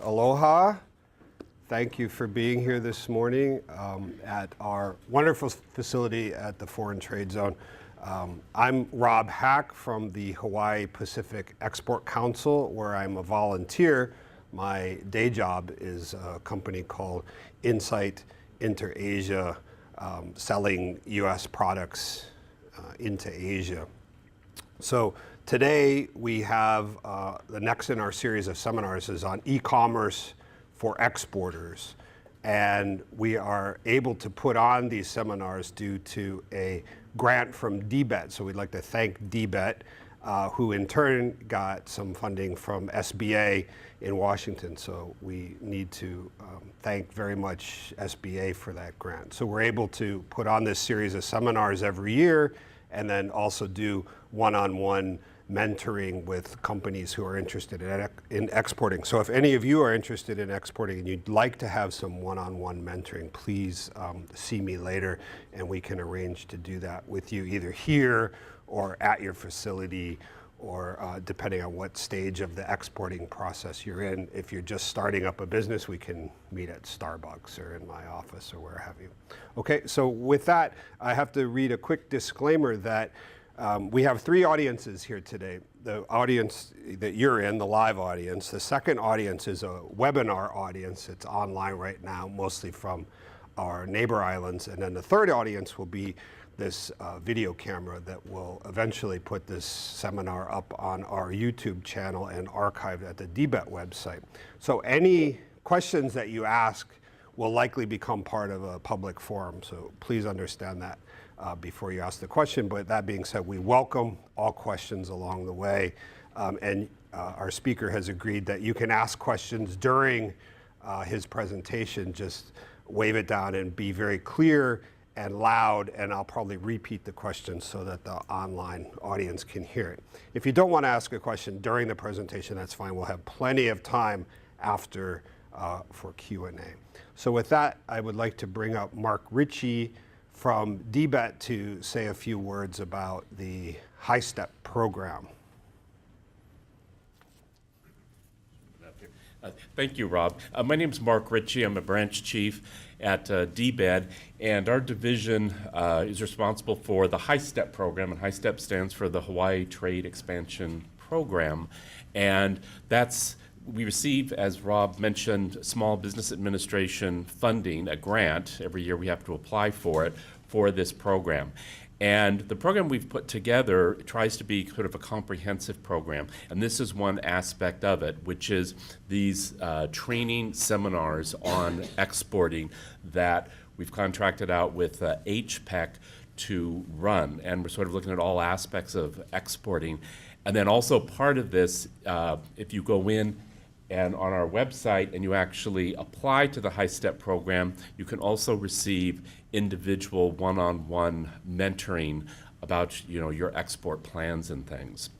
Aloha. Thank you for being here this morning at our wonderful facility at the Foreign Trade Zone. I'm Rob Hack from the Hawaii Pacific Export Council, where I'm a volunteer. My day job is a company called Insight Inter-Asia, selling U.S. products into Asia. So today we have the next in our series of seminars is on e-commerce for exporters. And we are able to put on these seminars due to a grant from DBET. So we'd like to thank DBET, who in turn got some funding from SBA in Washington. So we need to thank very much SBA for that grant. So we're able to put on this series of seminars every year and then also do one-on-one mentoring with companies who are interested in exporting. So if any of you are interested in exporting and you'd like to have some one-on-one mentoring, please see me later and we can arrange to do that with you either here or at your facility or depending on what stage of the exporting process you're in. If you're just starting up a business, we can meet at Starbucks or in my office or where have you. Okay, so with that, I have to read a quick disclaimer that we have three audiences here today. The audience that you're in, the live audience. The second audience is a webinar audience. It's online right now, mostly from our neighbor islands. And then the third audience will be this video camera that will eventually put this seminar up on our YouTube channel and archived at the DBET website. So any questions that you ask will likely become part of a public forum. So please understand that before you ask the question. But that being said, we welcome all questions along the way. And our speaker has agreed that you can ask questions during his presentation. Just wave it down and be very clear and loud, and I'll probably repeat the question so that the online audience can hear it. If you don't want to ask a question during the presentation, that's fine. We'll have plenty of time after for Q&A. So with that, I would like to bring up Mark Ritchie from DBET to say a few words about the High Step program. Thank you, Rob. My name is Mark Ritchie. I'm a branch chief at DBET, and our division is responsible for the High Step program, and High Step stands for the Hawaii Trade Expansion Program. And we receive, as Rob mentioned, Small Business Administration funding, a grant. Every year we have to apply for it for this program. And the program we've put together tries to be sort of a comprehensive program. And this is one aspect of it, which is these training seminars on exporting that we've contracted out with HPEC to run. And we're sort of looking at all aspects of exporting. And then also part of this, if you go in and on our website and you actually apply to the High Step program, you can also receive individual one-on-one mentoring about your export plans and things.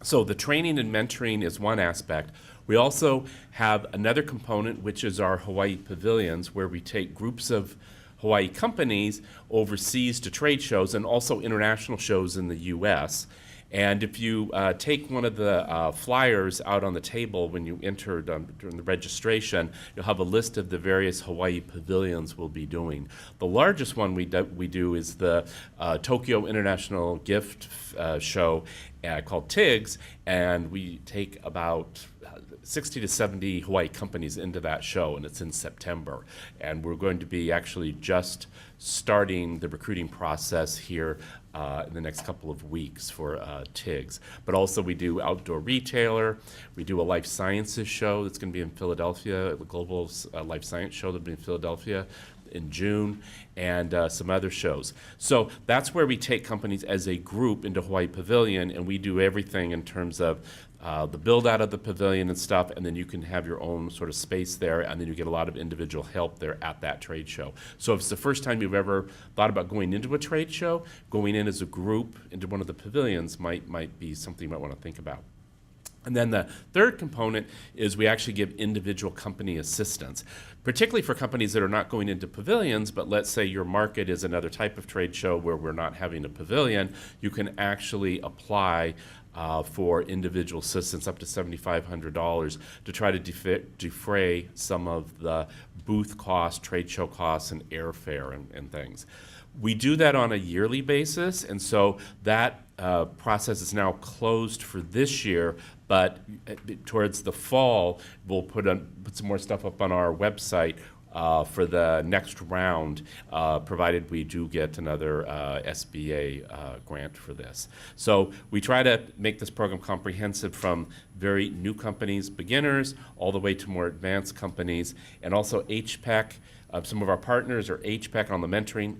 So the training and mentoring is one aspect. We also have another component, which is our Hawaii pavilions, where we take groups of Hawaii companies overseas to trade shows and also international shows in the US. And if you take one of the flyers out on the table when you enter during the registration, you'll have a list of the various Hawaii pavilions we'll be doing. The largest one we do is the Tokyo International Gift Show called TIGS, and we take about 60 to 70 Hawaii companies into that show, and it's in September. And we're going to be actually just starting the recruiting process here in the next couple of weeks for TIGS. But also we do outdoor retailer, we do a life sciences show that's going to be in Philadelphia, the global life science show that'll be in Philadelphia in June, and some other shows. So that's where we take companies as a group into Hawaii Pavilion, and we do everything in terms of the build out of the pavilion and stuff, and then you can have your own sort of space there, and then you get a lot of individual help there at that trade show. So if it's the first time you've ever thought about going into a trade show, going in as a group into one of the pavilions might be something you might want to think about. And then the third component is we actually give individual company assistance, particularly for companies that are not going into pavilions, but let's say your market is another type of trade show where we're not having a pavilion. You can actually apply for individual assistance up to $7,500 to try to defray some of the booth costs, trade show costs, and airfare and things. We do that on a yearly basis, and so that process is now closed for this year, but towards the fall, we'll put some more stuff up on our website for the next round, provided we do get another SBA grant for this. So we try to make this program comprehensive from very new companies, beginners, all the way to more advanced companies, and also HPEC. Some of our partners are HPEC on the mentoring,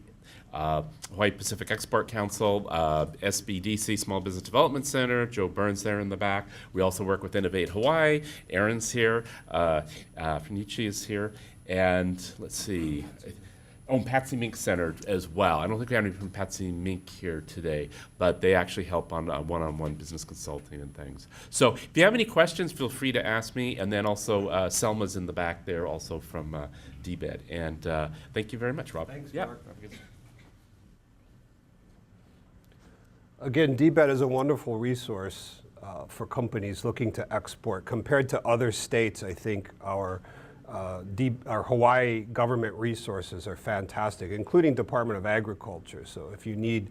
Hawaii Pacific Export Council, SBDC, Small Business Development Center, Joe Burns there in the back. We also work with Innovate Hawaii. Aaron's here, Funichi is here, and let's see, Patsy Mink Center as well. I don't think we have any from Patsy Mink here today, but they actually help on one-on-one business consulting and things. So if you have any questions, feel free to ask me, and then also Selma's in the back there also from DBED. And thank you very much, Rob. Thanks, yeah. Mark. Again, DBED is a wonderful resource for companies looking to export. Compared to other states, I think our Hawaii government resources are fantastic, including Department of Agriculture. So if you need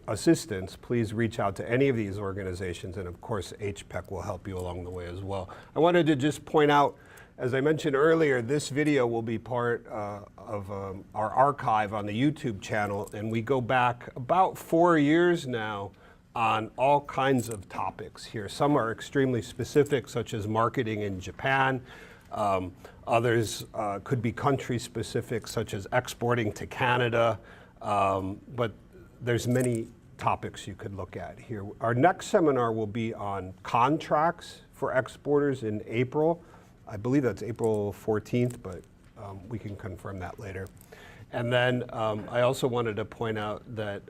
assistance, please reach out to any of these organizations, and of course HPEC will help you along the way as well. I wanted to just point out, as I mentioned earlier, this video will be part of our archive on the YouTube channel, and we go back about 4 years now on all kinds of topics here. Some are extremely specific, such as marketing in Japan. Others could be country specific, such as exporting to Canada, but there's many topics you could look at here. Our next seminar will be on contracts for exporters in April. I believe that's April 14th, but we can confirm that later. And then I also wanted to point out that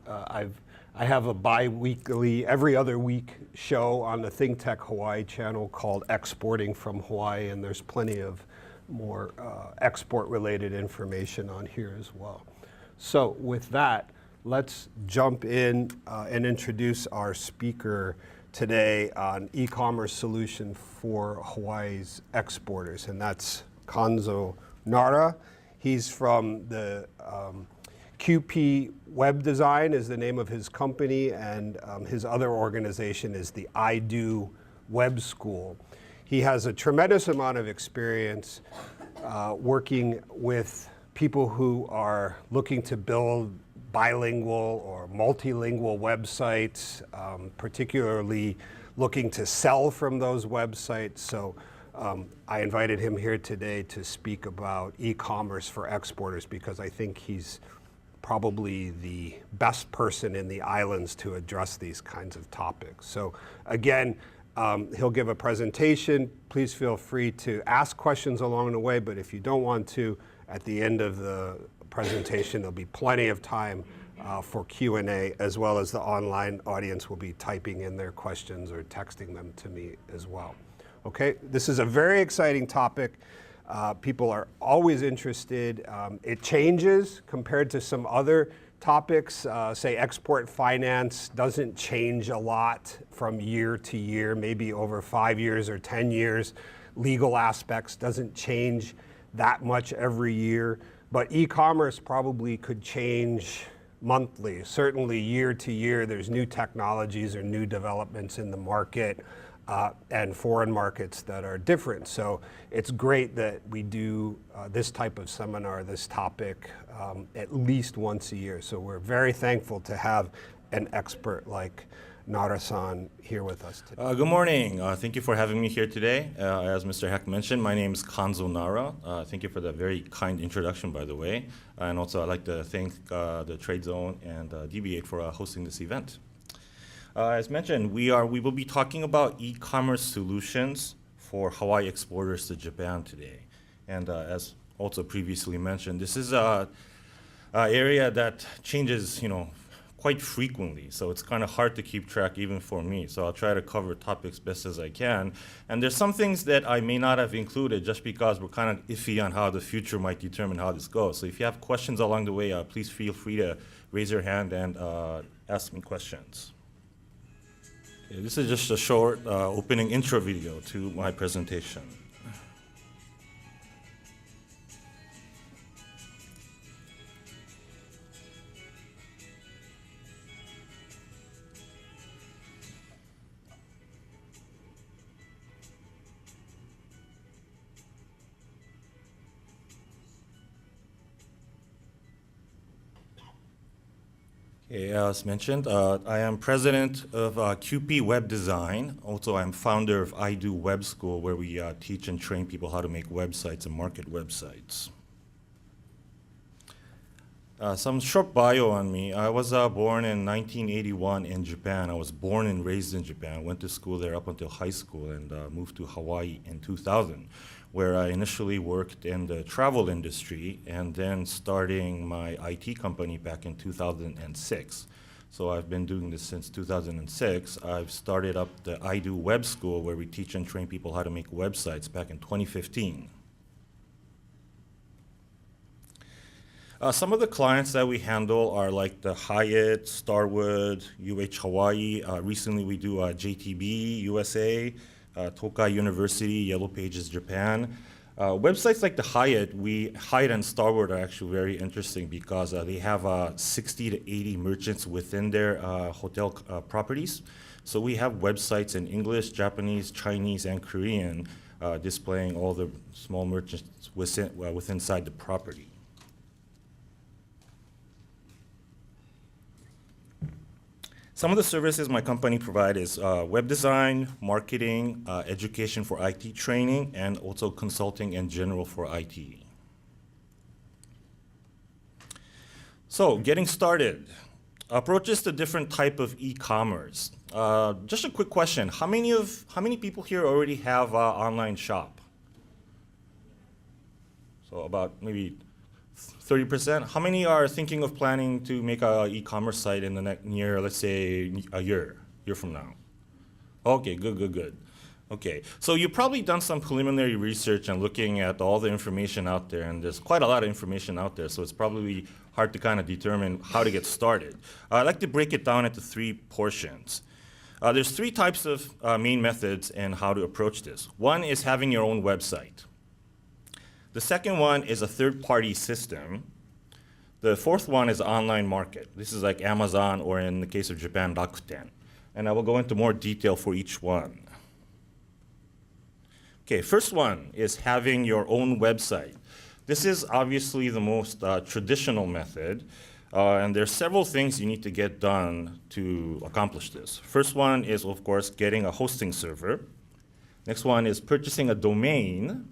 I have a bi-weekly, every other week show on the Think Tech Hawaii channel called Exporting from Hawaii, and there's plenty of more export-related information on here as well. So with that, let's jump in and introduce our speaker today on e-commerce solution for Hawaii's exporters, and that's Kanzo Nara. He's from the Q.P. Web Design is the name of his company, and his other organization is the I Do Web School. He has a tremendous amount of experience working with people who are looking to build bilingual or multilingual websites, particularly looking to sell from those websites. So I invited him here today to speak about e-commerce for exporters because I think he's probably the best person in the islands to address these kinds of topics. So again, he'll give a presentation. Please feel free to ask questions along the way, but if you don't want to, at the end of the presentation, there'll be plenty of time for Q&A, as well as the online audience will be typing in their questions or texting them to me as well. Okay, this is a very exciting topic. People are always interested. It changes compared to some other topics. Say export finance doesn't change a lot from year to year, maybe over 5 years or 10 years. Legal aspects doesn't change that much every year, but e-commerce probably could change monthly. Certainly year to year, there's new technologies or new developments in the market and foreign markets that are different. So it's great that we do this type of seminar, this topic, at least once a year. So we're very thankful to have an expert like Nara-san here with us today. Good morning. Thank you for having me here today. As Mr. Heck mentioned, my name is Kanzo Nara. Thank you for the very kind introduction, by the way. And also I'd like to thank the Trade Zone and DB8 for hosting this event. As mentioned, we will be talking about e-commerce solutions for Hawaii exporters to Japan today. And as also previously mentioned, this is an area that changes, quite frequently, so it's kind of hard to keep track even for me. So I'll try to cover topics best as I can. And there's some things that I may not have included just because we're kind of iffy on how the future might determine how this goes. So if you have questions along the way, please feel free to raise your hand and ask me questions. This is just a short opening intro video to my presentation. Okay, as mentioned, I am president of Q.P. Web Design. Also, I'm founder of I Do Web School, where we teach and train people how to make websites and market websites. Some short bio on me. I was born in 1981 in Japan. I was born and raised in Japan. Went to school there up until high school and moved to Hawaii in 2000, where I initially worked in the travel industry and then starting my IT company back in 2006. So I've been doing this since 2006. I've started up the I Do Web School, where we teach and train people how to make websites back in 2015. Some of the clients that we handle are like the Hyatt, Starwood, UH Hawaii. Recently we do JTB, USA, Tokai University, Yellow Pages, Japan. Websites like the Hyatt and Starwood are actually very interesting because they have 60 to 80 merchants within their hotel properties. So we have websites in English, Japanese, Chinese, and Korean displaying all the small merchants within inside the property. Some of the services my company provides is web design, marketing, education for IT training, and also consulting in general for IT. So, getting started. Approaches to different type of e-commerce. Just a quick question: how many people here already have online shop? So about maybe 30%. How many are thinking of planning to make an e-commerce site in the next year, let's say a year from now? Okay, good. Okay, so you've probably done some preliminary research and looking at all the information out there, and there's quite a lot of information out there, so it's probably hard to kind of determine how to get started. I'd like to break it down into 3 portions. There's 3 types of main methods and how to approach this. One is having your own website. The second one is a third-party system. The fourth one is online market. This is like Amazon, or in the case of Japan, Rakuten. And I will go into more detail for each one. Okay, first one is having your own website. This is obviously the most traditional method, and there's several things you need to get done to accomplish this. First one is, of course, getting a hosting server. Next one is purchasing a domain.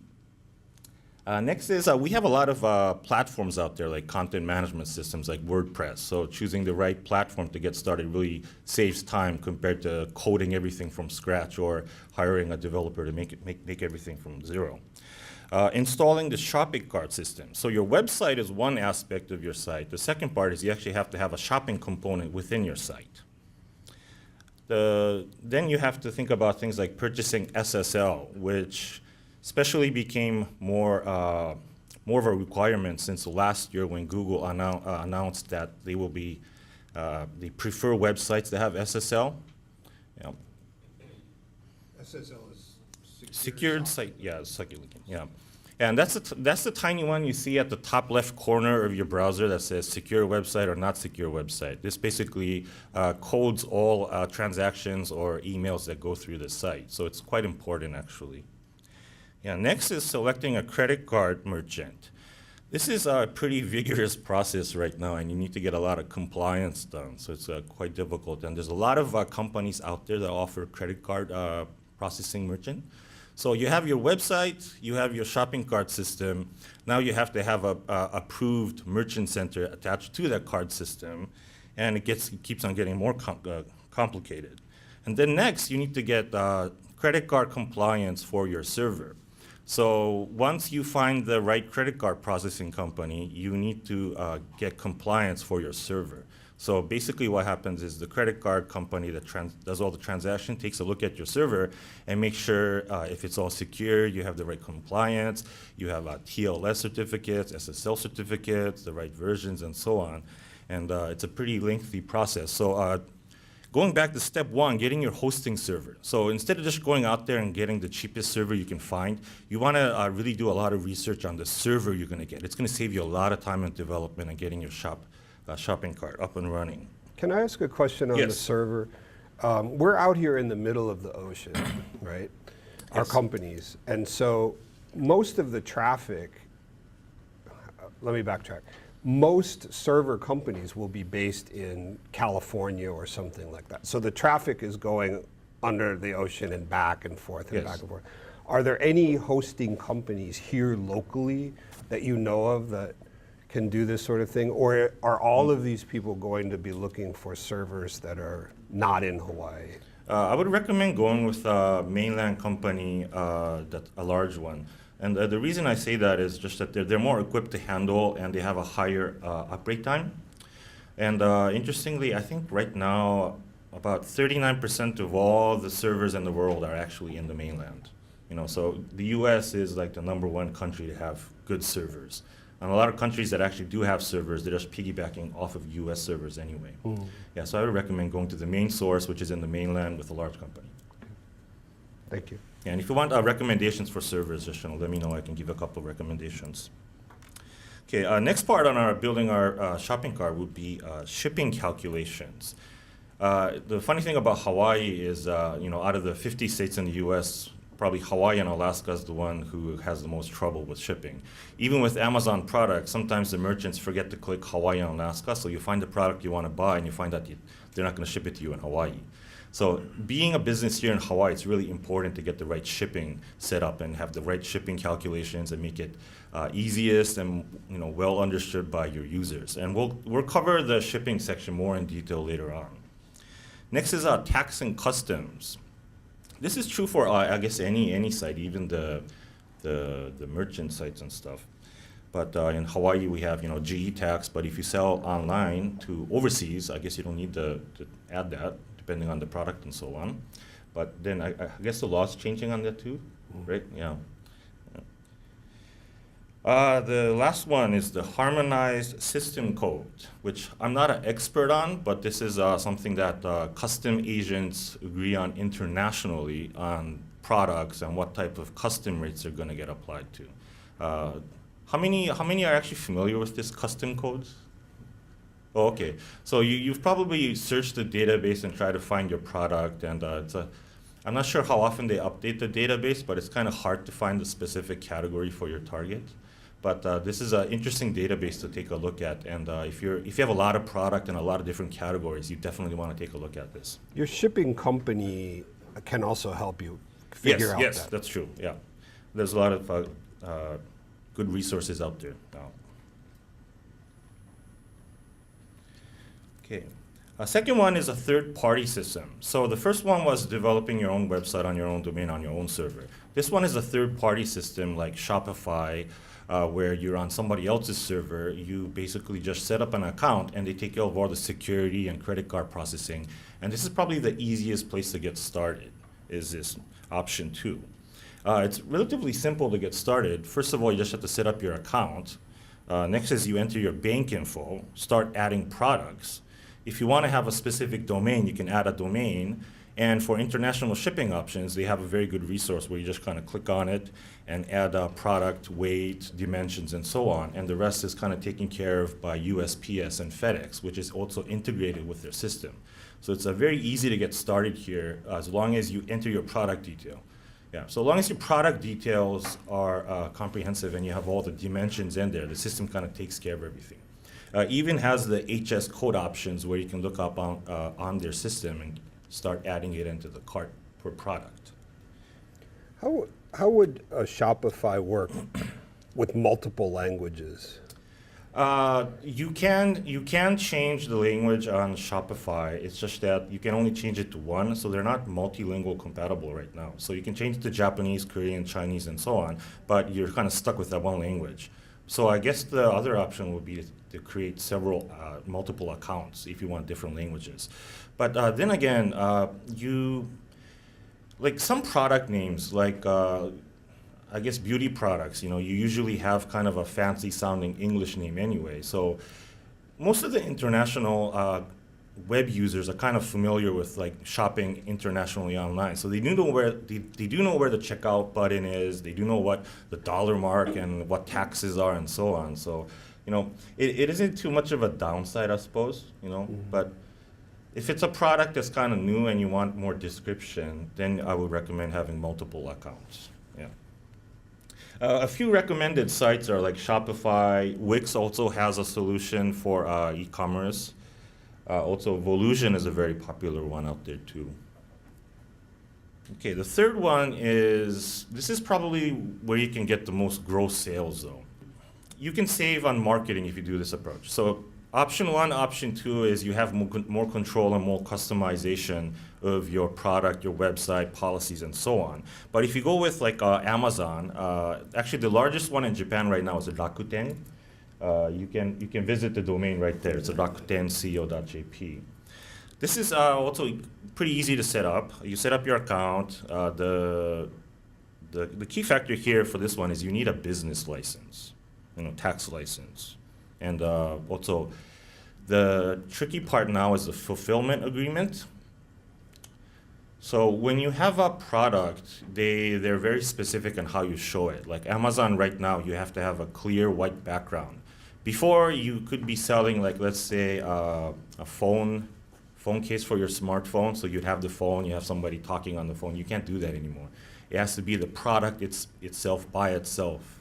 Next is we have a lot of platforms out there, like content management systems like WordPress. So choosing the right platform to get started really saves time compared to coding everything from scratch or hiring a developer to make everything from zero. Installing the shopping cart system. So your website is one aspect of your site. The second part is you actually have to have a shopping component within your site. Then you have to think about things like purchasing SSL, which especially became more of a requirement since last year when Google announced that they prefer websites that have SSL. Yeah. SSL is secured site. Yeah, security. Yeah, and that's the tiny one you see at the top left corner of your browser that says secure website or not secure website. This basically codes all transactions or emails that go through the site. So it's quite important actually. Yeah, next is selecting a credit card merchant. This is a pretty vigorous process right now, and you need to get a lot of compliance done, so it's quite difficult. And there's a lot of companies out there that offer credit card processing merchant. So you have your website, you have your shopping cart system. Now you have to have a approved merchant center attached to that card system, and it keeps on getting more complicated. And then next, you need to get credit card compliance for your server. So once you find the right credit card processing company, you need to get compliance for your server. So basically what happens is the credit card company that does all the transaction takes a look at your server and makes sure if it's all secure, you have the right compliance, you have TLS certificates, SSL certificates, the right versions, and so on. And it's a pretty lengthy process. So Going back to step one, getting your hosting server. So instead of just going out there and getting the cheapest server you can find, you want to really do a lot of research on the server you're going to get. It's going to save you a lot of time in development and getting your shopping cart up and running. Can I ask a question on the Yes. server? We're out here in the middle of the ocean, right? Our Yes. companies. And so most of the traffic, let me backtrack. Most server companies will be based in California or something like that. So the traffic is going under the ocean and back and forth and Yes. back and forth. Are there any hosting companies here locally that you know of that can do this sort of thing? Or are all of these people going to be looking for servers that are not in Hawaii? I would recommend going with a mainland company, that's a large one. And the reason I say that is just that they're more equipped to handle and they have a higher upgrade time. And interestingly, I think right now about 39% of all the servers in the world are actually in the mainland. So the U.S. is like the #1 country to have good servers. And a lot of countries that actually do have servers, they're just piggybacking off of U.S. servers anyway. Yeah, so I would recommend going to the main source, which is in the mainland with a large company. Thank you. And if you want recommendations for servers, just let me know. I can give a couple of recommendations. Okay, next part on our building our shopping cart would be shipping calculations. The funny thing about Hawaii is, out of the 50 states in the U.S., probably Hawaii and Alaska is the one who has the most trouble with shipping. Even with Amazon products, sometimes the merchants forget to click Hawaii and Alaska, so you find the product you want to buy and you find that they're not going to ship it to you in Hawaii. So being a business here in Hawaii, it's really important to get the right shipping set up and have the right shipping calculations and make it easiest and well understood by your users. And we'll cover the shipping section more in detail later on. Next is tax and customs. This is true for I guess any site, even the merchant sites and stuff. But in Hawaii we have GE tax. But if you sell online to overseas, I guess you don't need to add that, depending on the product and so on. But then I guess the law's changing on that too, right? Yeah. The last one is the harmonized system code, which I'm not an expert on, but this is something that custom agents agree on internationally on products and what type of custom rates are going to get applied to. How many are actually familiar with this custom codes? Oh, okay. So you've probably searched the database and tried to find your product, and I'm not sure how often they update the database, but it's kind of hard to find the specific category for your target. But this is an interesting database to take a look at, and if you have a lot of product and a lot of different categories, you definitely want to take a look at this. Your shipping company can also help you figure out that. Yes, that's true. Yeah, there's a lot of good resources out there now. Okay. Second one is a third-party system. So the first one was developing your own website on your own domain on your own server. This one is a third-party system like Shopify, where you're on somebody else's server. You basically just set up an account and they take care of all the security and credit card processing. And this is probably the easiest place to get started, is this option 2. It's relatively simple to get started. First of all, you just have to set up your account. Next is you enter your bank info, start adding products. If you want to have a specific domain, you can add a domain. And for international shipping options, they have a very good resource where you just kind of click on it and add a product, weight, dimensions, and so on. And the rest is kind of taken care of by USPS and FedEx, which is also integrated with their system. So it's very easy to get started here as long as you enter your product detail. Yeah, so long as your product details are comprehensive and you have all the dimensions in there, the system kind of takes care of everything. Even has the HS code options where you can look up on their system and start adding it into the cart per product. How would a Shopify work with multiple languages? You can change the language on Shopify. It's just that you can only change it to one, so they're not multilingual compatible right now. So you can change it to Japanese, Korean, Chinese, and so on, but you're kind of stuck with that one language. So I guess the other option would be to create several multiple accounts if you want different languages. But then again, like some product names, like I guess beauty products, you usually have kind of a fancy sounding English name anyway. So most of the international web users are kind of familiar with like shopping internationally online. So they do know where the checkout button is. They do know what the dollar mark and what taxes are and so on. So, it isn't too much of a downside, I suppose. But if it's a product that's kind of new and you want more description, then I would recommend having multiple accounts. Yeah. A few recommended sites are like Shopify. Wix also has a solution for e-commerce. Also, Volusion is a very popular one out there too. Okay, the third one this is probably where you can get the most gross sales though. You can save on marketing if you do this approach. So option 1, option 2 is you have more control and more customization of your product, your website, policies, and so on. But if you go with like Amazon, actually the largest one in Japan right now is Rakuten. You can visit the domain right there. It's rakutenco.jp. This is also pretty easy to set up. You set up your account. The key factor here for this one is you need a business license, tax license. And also, the tricky part now is the fulfillment agreement. So when you have a product, they're very specific on how you show it. Like Amazon right now, you have to have a clear white background. Before, you could be selling, like, let's say, a phone case for your smartphone. So you'd have the phone, you have somebody talking on the phone. You can't do that anymore. It has to be the product itself by itself.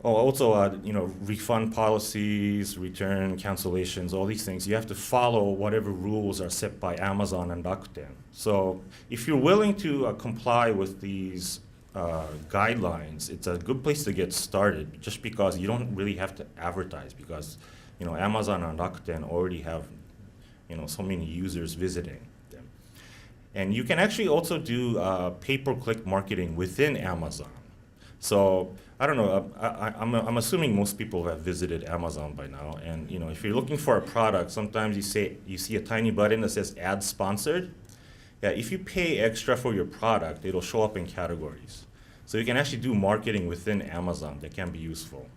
Oh, also, refund policies, return cancellations, all these things. You have to follow whatever rules are set by Amazon and Rakuten. So if you're willing to comply with these guidelines, it's a good place to get started, just because you don't really have to advertise, because Amazon and Rakuten already have so many users visiting them. And you can actually also do pay-per-click marketing within Amazon. So I don't know, I'm assuming most people have visited Amazon by now, and if you're looking for a product, sometimes you see a tiny button that says ad sponsored. Yeah, if you pay extra for your product, it'll show up in categories. So you can actually do marketing within Amazon that can be useful.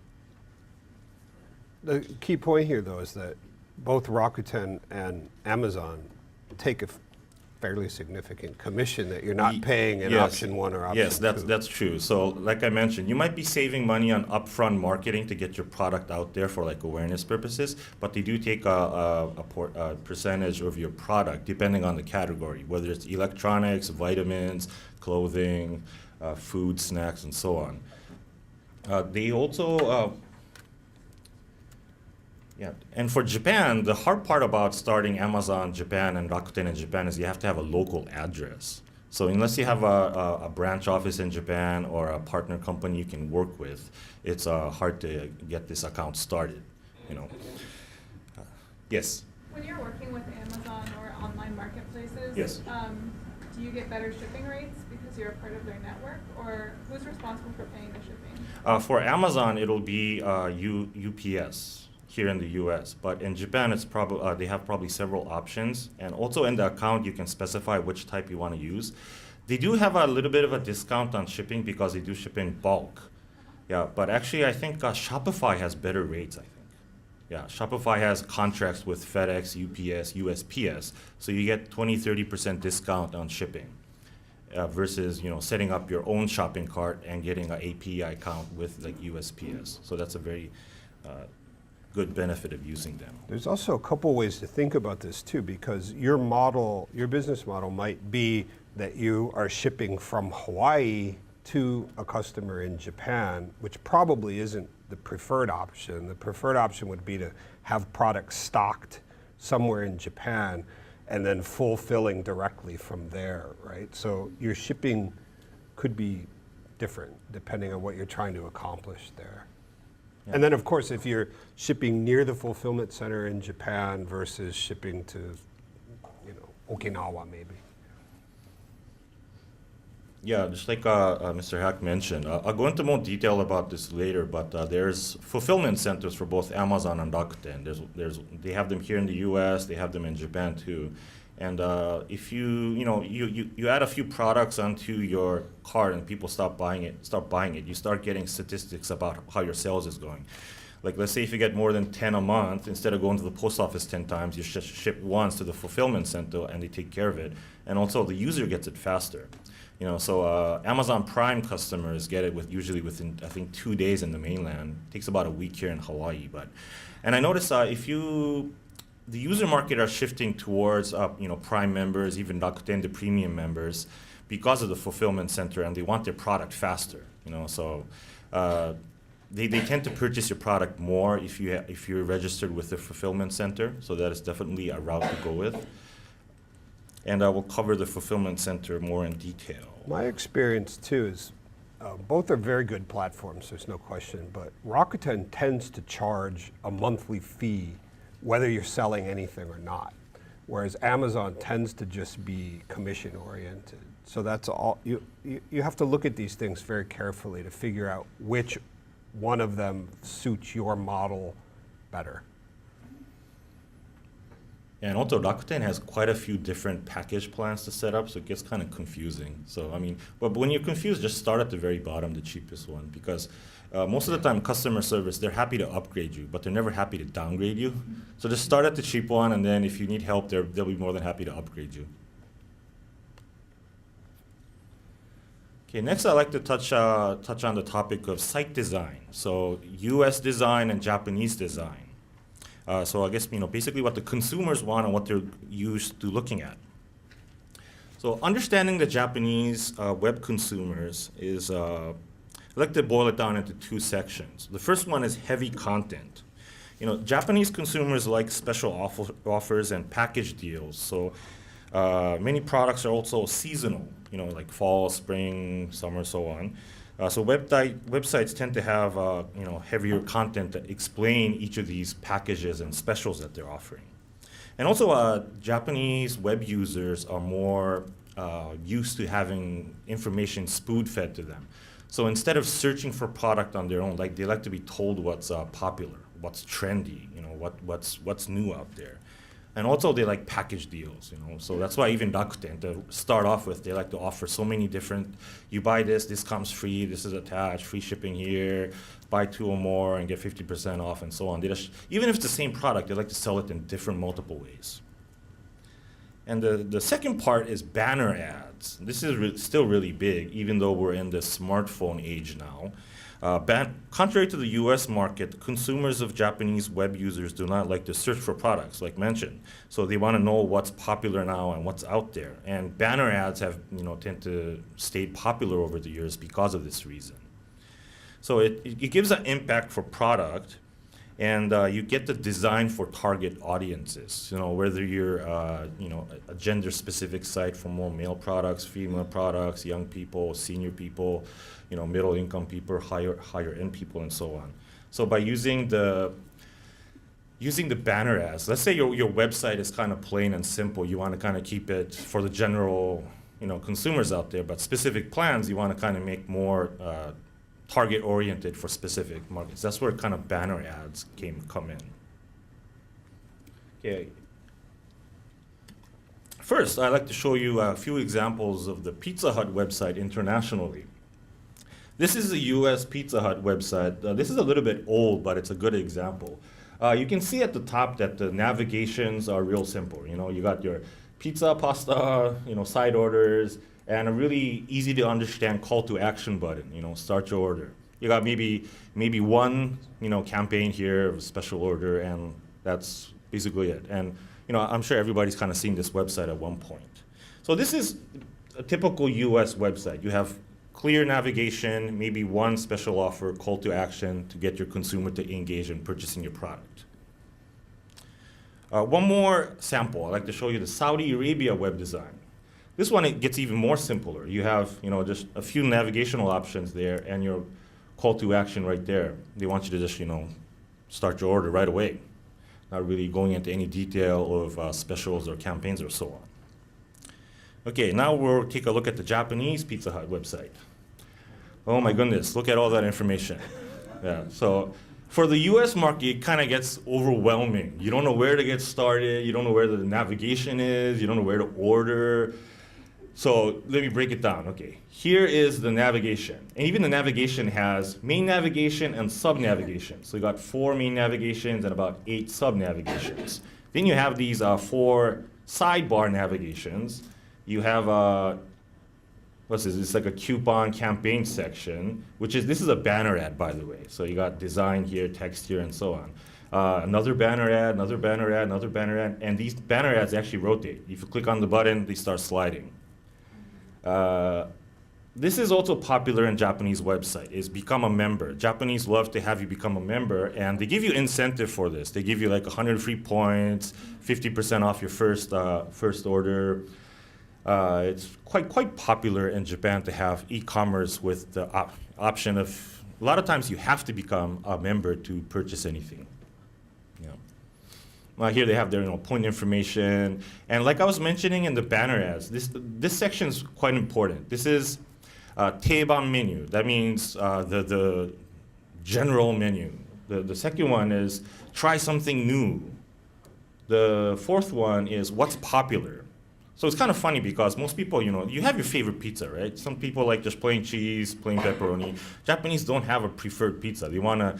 The key point here, though, is that both Rakuten and Amazon take a fairly significant commission that you're not paying in option 1 or option 2. Yes, that's true. So like I mentioned, you might be saving money on upfront marketing to get your product out there for like awareness purposes, but they do take a percentage of your product depending on the category, whether it's electronics, vitamins, clothing, food, snacks, and so on. They also and for Japan, the hard part about starting Amazon Japan and Rakuten in Japan is you have to have a local address. So unless you have a branch office in Japan or a partner company you can work with, it's hard to get this account started. Yes? When you're working with Amazon or online marketplaces, Yes. Do you get better shipping rates because you're a part of their network, or who's responsible for paying the shipping? For Amazon, it'll be UPS. Here in the U.S., but in Japan, it's probably they have probably several options, and also in the account you can specify which type you want to use. They do have a little bit of a discount on shipping because they do ship in bulk. Yeah, but actually I think Shopify has better rates. I think. Yeah, Shopify has contracts with FedEx, UPS, USPS, so you get 20-30% discount on shipping, versus setting up your own shopping cart and getting an API account with like USPS. So that's a very good benefit of using them. There's also a couple ways to think about this too, because your business model might be that you are shipping from Hawaii to a customer in Japan, which probably isn't the preferred option. The preferred option would be to have products stocked somewhere in Japan and then fulfilling directly from there, right? So your shipping could be different depending on what you're trying to accomplish there. Yeah. And then, of course, if you're shipping near the fulfillment center in Japan versus shipping to, Okinawa, maybe. Yeah, just like Mr. Hack mentioned, I'll go into more detail about this later. But there's fulfillment centers for both Amazon and Rakuten. They have them here in the U.S. They have them in Japan too. And if you add a few products onto your cart and people start buying it, you start getting statistics about how your sales is going. Like let's say if you get more than 10 a month, instead of going to the post office 10 times, you ship once to the fulfillment center and they take care of it. And also the user gets it faster. So Amazon Prime customers get it usually within, I think, 2 days in the mainland. It takes about a week here in Hawaii. And I noticed the user market are shifting towards Prime members, even Rakuten, the premium members, because of the fulfillment center, and they want their product faster. So they tend to purchase your product more if you're registered with the fulfillment center. So that is definitely a route to go with. And I will cover the fulfillment center more in detail. My experience too is both are very good platforms, there's no question, but Rakuten tends to charge a monthly fee whether you're selling anything or not, whereas Amazon tends to just be commission oriented. So that's all, you have to look at these things very carefully to figure out which one of them suits your model better. And also Rakuten has quite a few different package plans to set up, so it gets kind of confusing. So but when you're confused, just start at the very bottom, the cheapest one, because most of the time customer service, they're happy to upgrade you, but they're never happy to downgrade you. So just start at the cheap one, and then if you need help, they'll be more than happy to upgrade you. Okay, next I'd like to touch on the topic of site design. So US design and Japanese design. So I guess, basically what the consumers want and what they're used to looking at. So understanding the Japanese web consumers is, I like to boil it down into two sections. The first one is heavy content. Japanese consumers like special offers and package deals. So many products are also seasonal, like fall, spring, summer, so on. So websites tend to have heavier content that explain each of these packages and specials that they're offering. And also Japanese web users are more used to having information spoon-fed to them. So instead of searching for product on their own, they like to be told what's popular, what's trendy, what's new out there. And also they like package deals, So that's why even Rakuten, to start off with, they like to offer so many different, you buy this comes free, this is attached, free shipping here, buy 2 or more and get 50% off and so on. Even if it's the same product, they like to sell it in different multiple ways. And the second part is banner ads. This is still really big, even though we're in the smartphone age now. Contrary to the US market, consumers of Japanese web users do not like to search for products, like mentioned. So they want to know what's popular now and what's out there. And banner ads have, tend to stay popular over the years because of this reason. So it gives an impact for product, and you get the design for target audiences. Whether you're, a gender-specific site for more male products, female products, young people, senior people, middle-income people, higher-end people, and so on. So by using the banner ads, let's say your website is kind of plain and simple. You want to kind of keep it for the general, consumers out there, but specific plans you want to kind of make more target-oriented for specific markets. That's where kind of banner ads come in. Okay. First, I'd like to show you a few examples of the Pizza Hut website internationally. This is the US Pizza Hut website. This is a little bit old, but it's a good example. You can see at the top that the navigations are real simple. You got your pizza, pasta, side orders, and a really easy to understand call to action button, start your order. You got maybe one, campaign here of a special order, and that's basically it. And, I'm sure everybody's kind of seen this website at one point. So this is a typical US website. You have clear navigation, maybe one special offer, call to action to get your consumer to engage in purchasing your product. One more sample. I'd like to show you the Saudi Arabia web design. This one, it gets even more simpler. You have, just a few navigational options there and your call to action right there. They want you to just, start your order right away. Not really going into any detail of specials or campaigns or so on. Okay, now we'll take a look at the Japanese Pizza Hut website. Oh my goodness, look at all that information. Yeah, so for the US market, it kind of gets overwhelming. You don't know where to get started, you don't know where the navigation is, you don't know where to order. So let me break it down. Okay, here is the navigation. And even the navigation has main navigation and sub-navigation. So you got 4 main navigations and about 8 sub-navigations. Then you have these 4 sidebar navigations. You have, what's this? It's like a coupon campaign section, this is a banner ad, by the way. So you got design here, text here, and so on. Another banner ad, another banner ad, another banner ad. And these banner ads actually rotate. If you click on the button, they start sliding. This is also popular in Japanese website, is become a member. Japanese love to have you become a member, and they give you incentive for this. They give you like 100 free points, 50% off your first order. It's quite popular in Japan to have e-commerce with the option of, a lot of times you have to become a member to purchase anything. Here they have their point information. And like I was mentioning in the banner ads, this section is quite important. This is Teiban menu. That means the general menu. The second one is try something new. The fourth one is what's popular. So it's kind of funny because most people, you have your favorite pizza, right? Some people like just plain cheese, plain pepperoni. Japanese don't have a preferred pizza. They wanna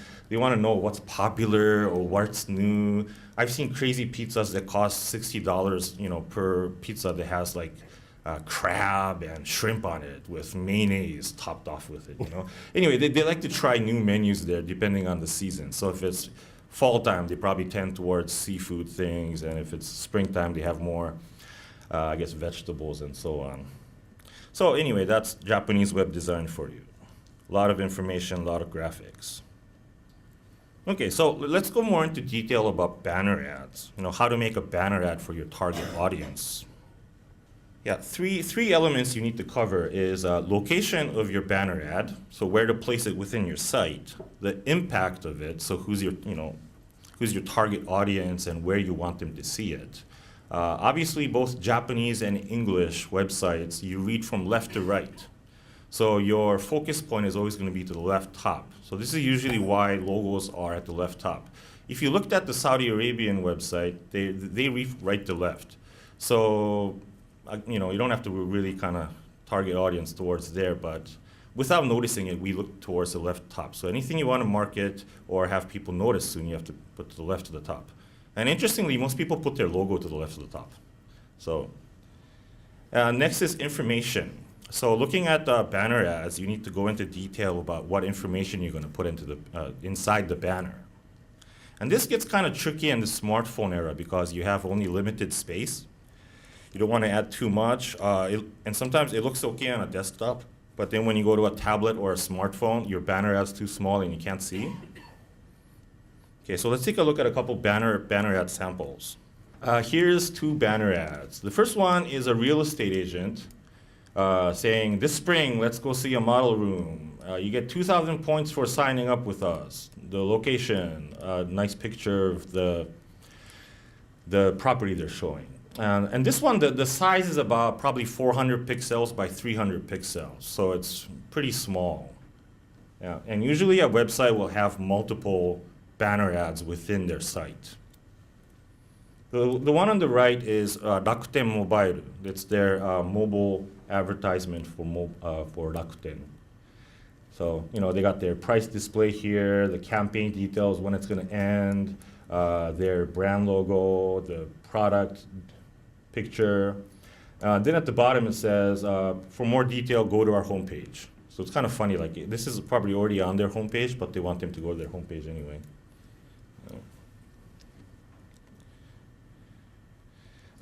know what's popular or what's new. I've seen crazy pizzas that cost $60, per pizza that has like crab and shrimp on it with mayonnaise topped off with it, Anyway, they like to try new menus there depending on the season. So if it's fall time, they probably tend towards seafood things, and if it's springtime, they have more vegetables and so on. So anyway, that's Japanese web design for you. A lot of information, a lot of graphics. Okay, so let's go more into detail about banner ads. How to make a banner ad for your target audience. Yeah, three elements you need to cover is location of your banner ad, so where to place it within your site, the impact of it, so who's your target audience and where you want them to see it. Obviously, both Japanese and English websites, you read from left to right. So your focus point is always going to be to the left top. So this is usually why logos are at the left top. If you looked at the Saudi Arabian website, they read right to left. So you don't have to really kind of target audience towards there, but without noticing it, we look towards the left top. So anything you want to market or have people notice soon, you have to put to the left to the top. And interestingly, most people put their logo to the left of the top. So next is information. So looking at banner ads, you need to go into detail about what information you're going to put into inside the banner. And this gets kind of tricky in the smartphone era because you have only limited space. You don't want to add too much. And sometimes it looks okay on a desktop, but then when you go to a tablet or a smartphone, your banner ad's too small and you can't see. Okay, so let's take a look at a couple banner ad samples. Here's 2 banner ads. The first one is a real estate agent saying, this spring, let's go see a model room. You get 2,000 points for signing up with us. The location, nice picture of the property they're showing. And this one, the size is about probably 400 pixels by 300 pixels, so it's pretty small. Yeah, and usually a website will have multiple banner ads within their site. The one on the right is Rakuten Mobile. It's their mobile advertisement for Rakuten. So they got their price display here, the campaign details, when it's going to end, their brand logo, the product picture. Then at the bottom it says, for more detail, go to our homepage. So it's kind of funny, like this is probably already on their homepage, but they want them to go to their homepage anyway.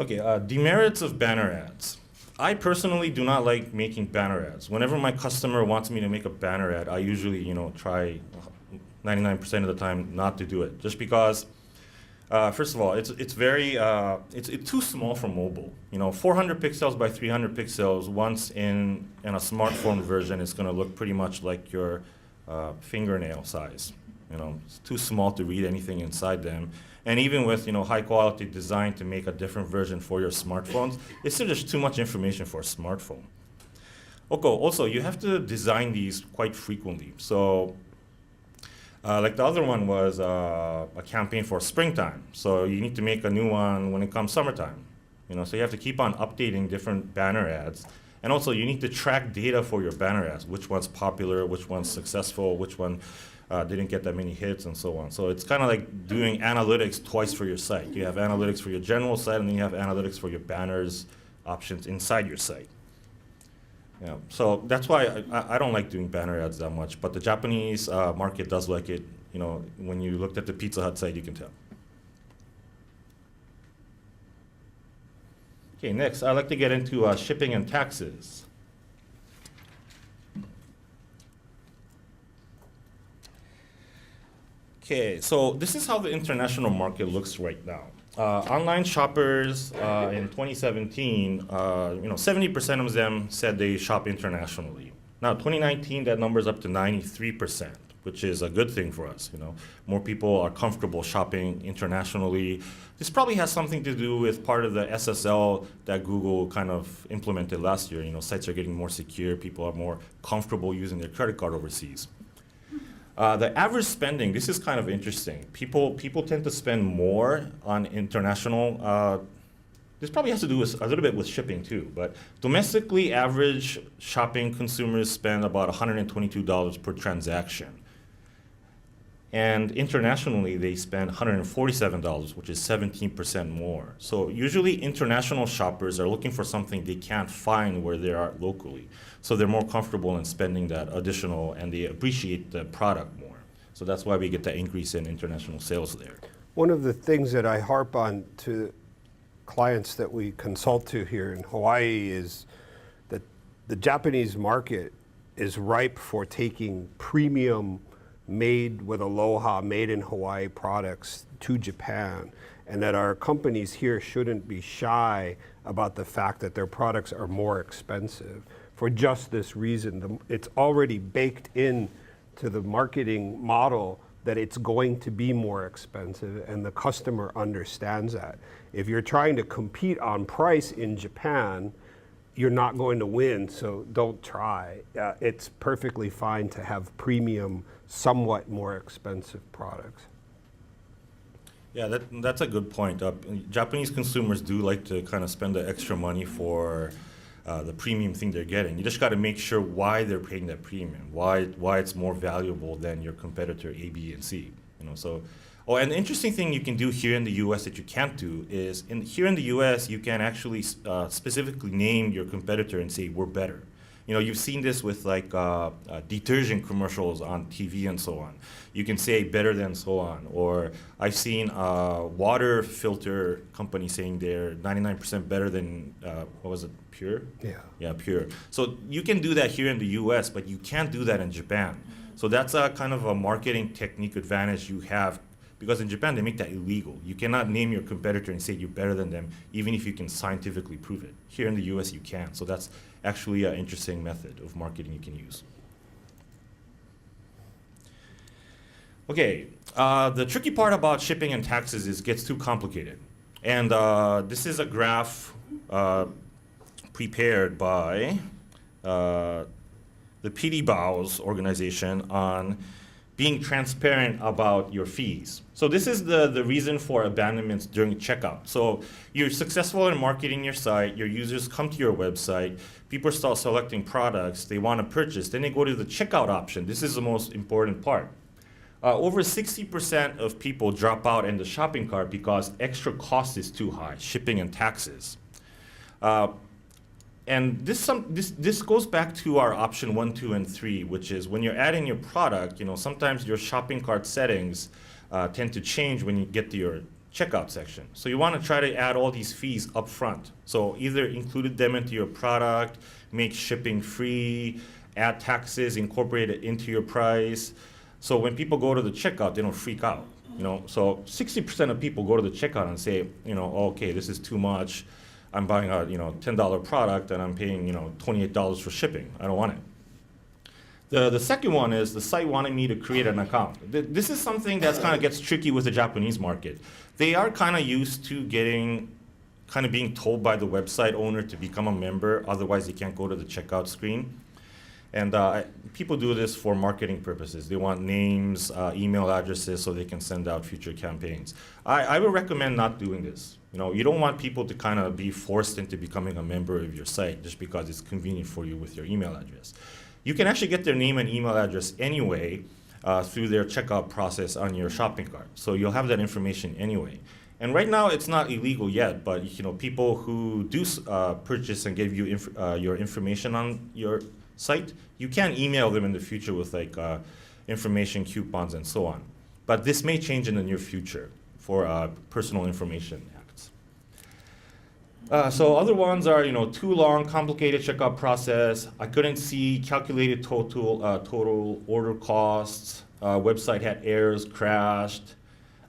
Okay, demerits of banner ads. I personally do not like making banner ads. Whenever my customer wants me to make a banner ad, I usually, try 99% of the time not to do it, just because. First of all, it's too small for mobile. 400 pixels by 300 pixels. Once in a smartphone version, it's going to look pretty much like your fingernail size. It's too small to read anything inside them. And even with high quality design to make a different version for your smartphones, it's still just too much information for a smartphone. Okay, also you have to design these quite frequently. So like the other one was a campaign for springtime. So you need to make a new one when it comes summertime. So you have to keep on updating different banner ads. And also, you need to track data for your banner ads, which one's popular, which one's successful, which one didn't get that many hits, and so on. So it's kind of like doing analytics twice for your site. You have analytics for your general site, and then you have analytics for your banners options inside your site. Yeah, so that's why I don't like doing banner ads that much, but the Japanese market does like it. You know, when you looked at the Pizza Hut site, you can tell. Okay, next, I'd like to get into shipping and taxes. Okay, so this is how the international market looks right now. Online shoppers in 2017, 70% of them said they shop internationally. Now, 2019, that number's up to 93%, which is a good thing for us. You know, more people are comfortable shopping internationally. This probably has something to do with part of the SSL that Google kind of implemented last year. You know, sites are getting more secure. People are more comfortable using their credit card overseas. The average spending, this is kind of interesting. People tend to spend more on international. This probably has to do with a little bit with shipping too, but domestically, average shopping consumers spend about $122 per transaction. And internationally, they spend $147, which is 17% more. So usually international shoppers are looking for something they can't find where they are locally. So they're more comfortable in spending that additional, and they appreciate the product more. So that's why we get the increase in international sales there. One of the things that I harp on to clients that we consult to here in Hawaii is that the Japanese market is ripe for taking premium made with aloha, made in Hawaii products to Japan, and that our companies here shouldn't be shy about the fact that their products are more expensive for just this reason. It's already baked in to the marketing model that it's going to be more expensive, and the customer understands that. If you're trying to compete on price in Japan, you're not going to win, so don't try. It's perfectly fine to have premium, somewhat more expensive products. Yeah, that's a good point. Japanese consumers do like to kind of spend the extra money for the premium thing they're getting. You just got to make sure why they're paying that premium, why it's more valuable than your competitor A, B, and C. You know, so. Oh, and the interesting thing you can do here in the U.S. that you can't do is here in the U.S. you can actually specifically name your competitor and say we're better. You know, you've seen this with like detergent commercials on TV and so on. You can say better than so on. Or I've seen water filter company saying they're 99% better than, what was it, Pure? Yeah. Yeah, Pure. So you can do that here in the US, but you can't do that in Japan. So that's a kind of a marketing technique advantage you have, because in Japan they make that illegal. You cannot name your competitor and say you're better than them, even if you can scientifically prove it. Here in the US you can. So that's actually an interesting method of marketing you can use. Okay, the tricky part about shipping and taxes is it gets too complicated. And this is a graph prepared by the PD Bao's organization on being transparent about your fees. So this is the reason for abandonments during checkout. So you're successful in marketing your site, your users come to your website, people start selecting products they want to purchase, then they go to the checkout option. This is the most important part. Over 60% of people drop out in the shopping cart because extra cost is too high, shipping and taxes. And this goes back to our option 1, 2, and 3, which is when you're adding your product, you know, sometimes your shopping cart settings tend to change when you get to your checkout section. So you want to try to add all these fees up front. So either include them into your product, make shipping free, add taxes, incorporate it into your price. So when people go to the checkout, they don't freak out. You know, so 60% of people go to the checkout and say, you know, okay, this is too much. I'm buying a $10 product and I'm paying $28 for shipping. I don't want it. The second one is the site wanting me to create an account. This is something that kind of gets tricky with the Japanese market. They are kind of used to being told by the website owner to become a member, otherwise they can't go to the checkout screen. And people do this for marketing purposes. They want names, email addresses, so they can send out future campaigns. I would recommend not doing this. You don't want people to kind of be forced into becoming a member of your site just because it's convenient for you with your email address. You can actually get their name and email address anyway through their checkout process on your shopping cart. So you'll have that information anyway. And right now, it's not illegal yet, but people who do purchase and give you your information on your site, you can email them in the future with information, coupons, and so on. But this may change in the near future for personal information acts. So other ones are, too long, complicated checkout process. I couldn't see calculated total order costs. Website had errors, crashed.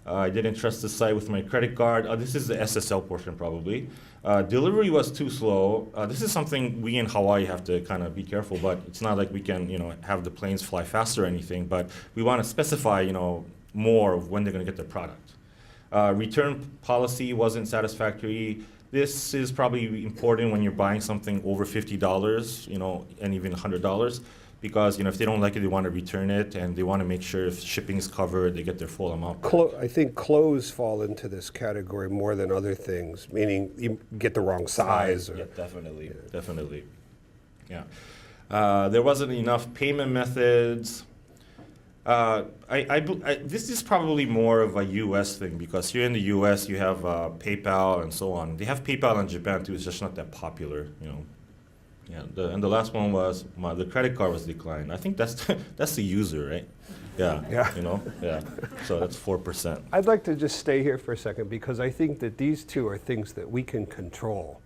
I didn't trust the site with my credit card. This is the SSL portion probably. Delivery was too slow. This is something we in Hawaii have to kind of be careful, but it's not like we can, have the planes fly faster or anything, but we want to specify, more of when they're going to get their product. Return policy wasn't satisfactory. This is probably important when you're buying something over $50, and even $100. Because if they don't like it, they want to return it, and they want to make sure if shipping is covered, they get their full amount back. I think clothes fall into this category more than other things, meaning you get the wrong size. Yeah, definitely. Yeah. There wasn't enough payment methods. This is probably more of a U.S. thing, because here in the U.S. you have PayPal and so on. They have PayPal in Japan too. It's just not that popular, Yeah, and the last one was the credit card was declined. I think that's the user, right? Yeah. Yeah. So that's 4%. I'd like to just stay here for a second, because I think that these two are things that we can control.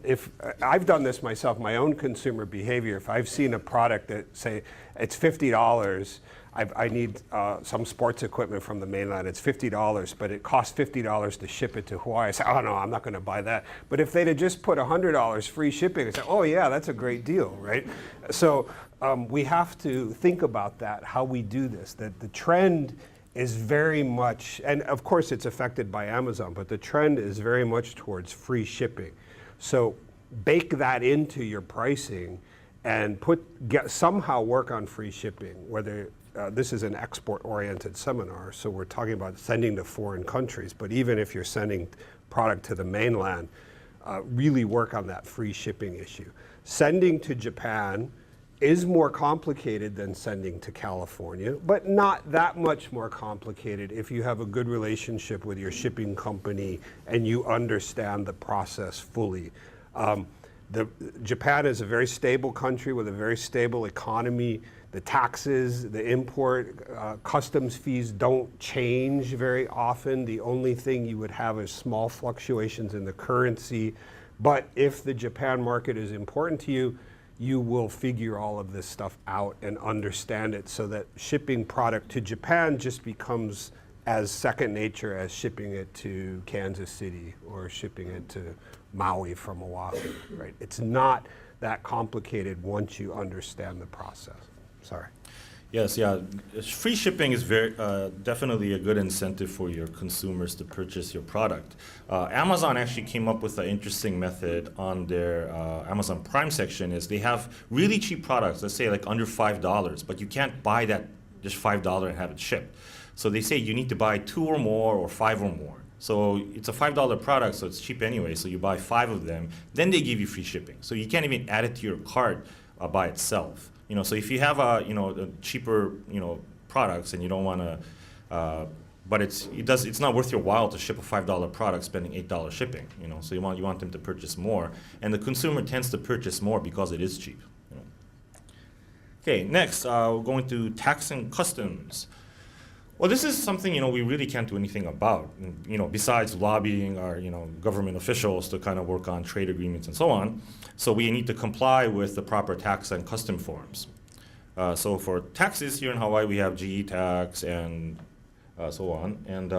If I've done this myself, my own consumer behavior, if I've seen a product that say it's $50, I need some sports equipment from the mainland, it's $50, but it costs $50 to ship it to Hawaii. I say, oh no, I'm not going to buy that. But if they'd have just put $100 free shipping, I'd say, oh yeah, that's a great deal, right? So we have to think about that, how we do this, that the trend is very much, and of course it's affected by Amazon, but the trend is very much towards free shipping. So bake that into your pricing and somehow work on free shipping, whether this is an export-oriented seminar, so we're talking about sending to foreign countries, but even if you're sending product to the mainland, really work on that free shipping issue. Sending to Japan is more complicated than sending to California, but not that much more complicated if you have a good relationship with your shipping company and you understand the process fully. Japan is a very stable country with a very stable economy. The taxes, the import, customs fees don't change very often. The only thing you would have is small fluctuations in the currency. But if the Japan market is important to you, you will figure all of this stuff out and understand it, so that shipping product to Japan just becomes as second nature as shipping it to Kansas City or shipping it to Maui from Oahu, right? It's not that complicated once you understand the process. Sorry. Yes, yeah. Free shipping is very definitely a good incentive for your consumers to purchase your product. Amazon actually came up with an interesting method on their Amazon Prime section. Is they have really cheap products, let's say like under $5, but you can't buy that just $5 and have it shipped. So they say you need to buy 2 or more or 5 or more. So it's a $5 product, so it's cheap anyway. So you buy 5 of them, then they give you free shipping. So you can't even add it to your cart by itself. So if you have a cheaper products and you don't want to, but it's not worth your while to ship a $5 product spending $8 shipping. So you want them to purchase more, and the consumer tends to purchase more because it is cheap. Okay, next we're going to tax and customs. Well, this is something we really can't do anything about. Besides lobbying our government officials to kind of work on trade agreements and so on. So we need to comply with the proper tax and custom forms. So for taxes here in Hawaii, we have GE tax and so on. And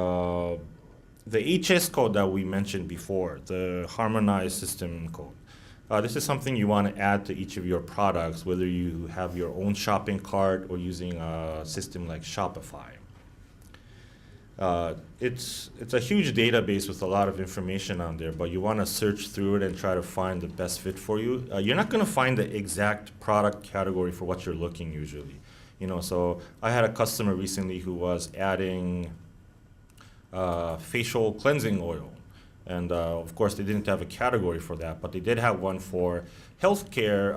the HS code that we mentioned before, the harmonized system code. This is something you want to add to each of your products, whether you have your own shopping cart or using a system like Shopify. It's a huge database with a lot of information on there, but you want to search through it and try to find the best fit for you. You're not going to find the exact product category for what you're looking usually. So I had a customer recently who was adding facial cleansing oil. And of course, they didn't have a category for that, but they did have one for healthcare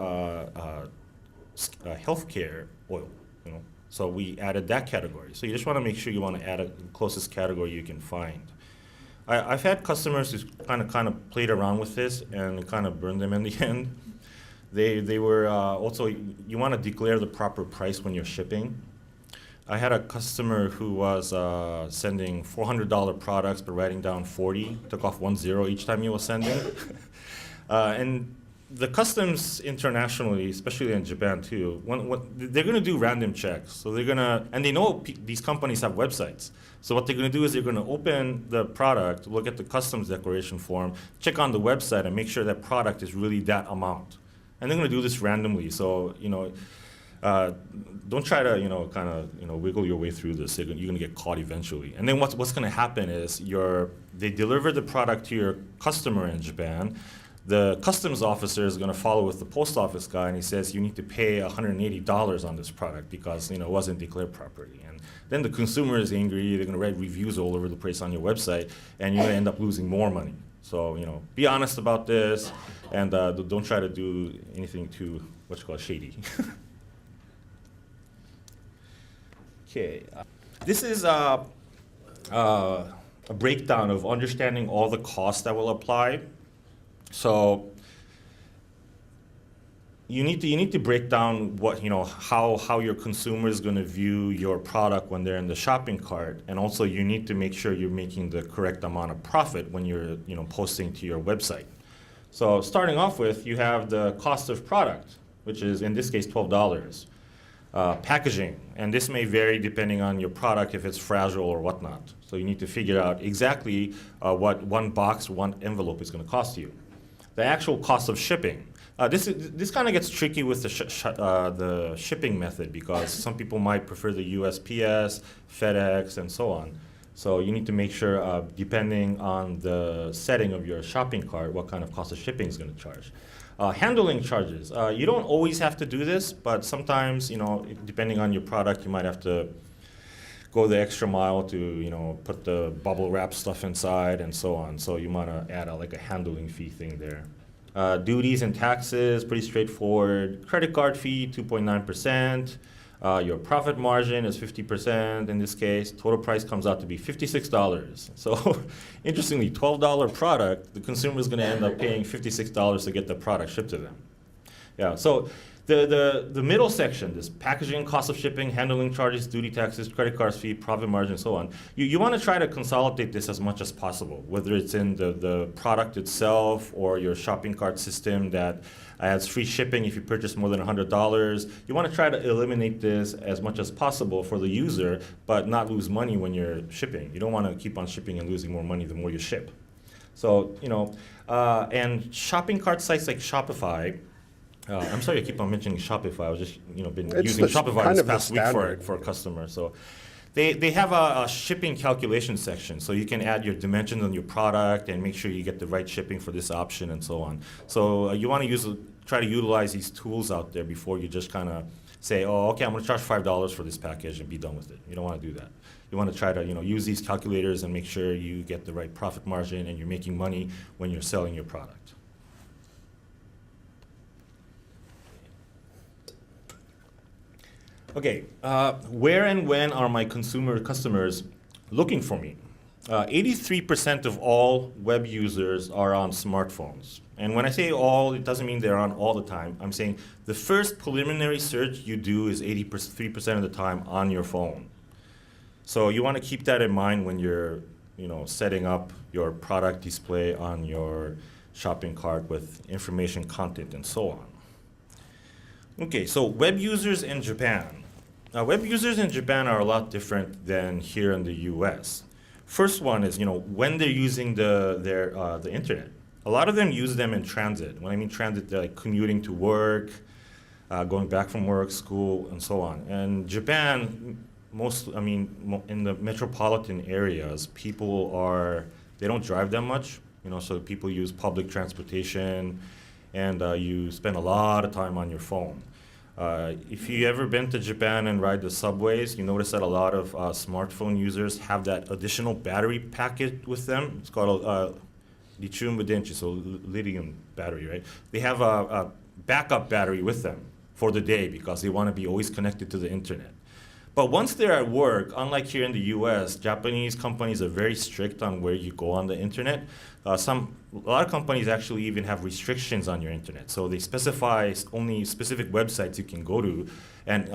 oil. So we added that category. So you just want to make sure you want to add the closest category you can find. I've had customers who kind of played around with this and it kind of burned them in the end. They were also, you want to declare the proper price when you're shipping. I had a customer who was sending $400 products but writing down 40, took off 10 each time he was sending. And the customs internationally, especially in Japan too, they're going to do random checks. So they're going to, and they know these companies have websites. So what they're going to do is they're going to open the product, look at the customs declaration form, check on the website and make sure that product is really that amount. And they're going to do this randomly. So, don't try to, wiggle your way through this. You're going to get caught eventually. And then what's going to happen is they deliver the product to your customer in Japan. The customs officer is going to follow with the post office guy, and he says you need to pay $180 on this product because it wasn't declared properly. And then the consumer is angry. They're going to write reviews all over the place on your website, and you're going to end up losing more money. So be honest about this, and don't try to do anything too shady. Okay, this is a breakdown of understanding all the costs that will apply. So you need to break down what how your consumer is going to view your product when they're in the shopping cart, and also you need to make sure you're making the correct amount of profit when you're posting to your website. So starting off with, you have the cost of product, which is in this case $12. Packaging, and this may vary depending on your product if it's fragile or whatnot. So you need to figure out exactly what one box, one envelope is going to cost you. The actual cost of shipping. This kind of gets tricky with the shipping method because some people might prefer the USPS, FedEx, and so on. So you need to make sure, depending on the setting of your shopping cart, what kind of cost of shipping is going to charge. Handling charges. You don't always have to do this, but sometimes, depending on your product, you might have to go the extra mile to, put the bubble wrap stuff inside and so on. So you might add like a handling fee thing there. Duties and taxes, pretty straightforward. Credit card fee, 2.9%. Your profit margin is 50% in this case. Total price comes out to be $56. So interestingly, $12 product, the consumer is going to end up paying $56 to get the product shipped to them. Yeah, so the middle section, this packaging, cost of shipping, handling charges, duty taxes, credit card fee, profit margin, and so on. You want to try to consolidate this as much as possible, whether it's in the product itself or your shopping cart system that adds free shipping if you purchase more than $100. You want to try to eliminate this as much as possible for the user, but not lose money when you're shipping. You don't want to keep on shipping and losing more money the more you ship. So, and shopping cart sites like Shopify, I'm sorry I keep on mentioning Shopify. I was just, been using Shopify this past week for a customer. So they have a shipping calculation section, so you can add your dimensions on your product and make sure you get the right shipping for this option and so on. So you want to try to utilize these tools out there before you just kind of say, oh, okay, I'm going to charge $5 for this package and be done with it. You don't want to do that. You want to try to use these calculators and make sure you get the right profit margin and you're making money when you're selling your product. Okay, where and when are my customers looking for me? 83% of all web users are on smartphones. And when I say all, it doesn't mean they're on all the time. I'm saying the first preliminary search you do is 83% of the time on your phone. So you want to keep that in mind when you're setting up your product display on your shopping cart with information, content, and so on. Okay, so web users in Japan. Web users in Japan are a lot different than here in the US. First one is, when they're using the internet. A lot of them use them in transit. When I mean transit, they're like commuting to work, going back from work, school, and so on. And Japan, in the metropolitan areas, they don't drive that much, so people use public transportation, and you spend a lot of time on your phone. If you ever been to Japan and ride the subways, you notice that a lot of smartphone users have that additional battery packet with them. It's called lithium denchi, so lithium battery, right? They have a backup battery with them for the day because they want to be always connected to the internet. But once they're at work, unlike here in the US, Japanese companies are very strict on where you go on the internet. A lot of companies actually even have restrictions on your internet. So they specify only specific websites you can go to. And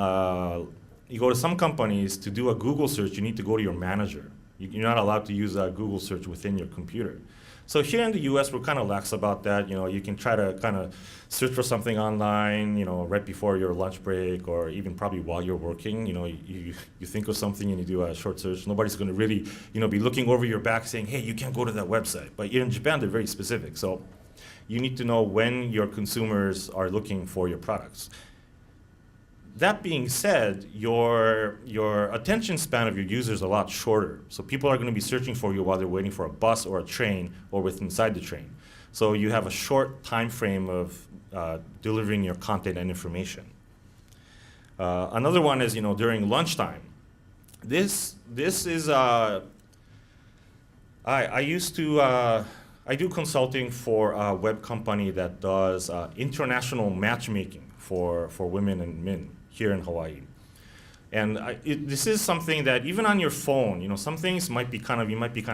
you go to some companies, to do a Google search, you need to go to your manager. You're not allowed to use a Google search within your computer. So here in the US, we're kind of lax about that. You can try to kind of search for something online, right before your lunch break, or even probably while you're working. You think of something and you do a short search. Nobody's going to really, be looking over your back saying, hey, you can't go to that website. But here in Japan, they're very specific. So you need to know when your consumers are looking for your products. That being said, your attention span of your users is a lot shorter. So people are going to be searching for you while they're waiting for a bus or a train or inside the train. So you have a short time frame of delivering your content and information. Another one is, during lunchtime. This is I do consulting for a web company that does international matchmaking for women and men here in Hawaii. And this is something that even on your phone, some things you might be kind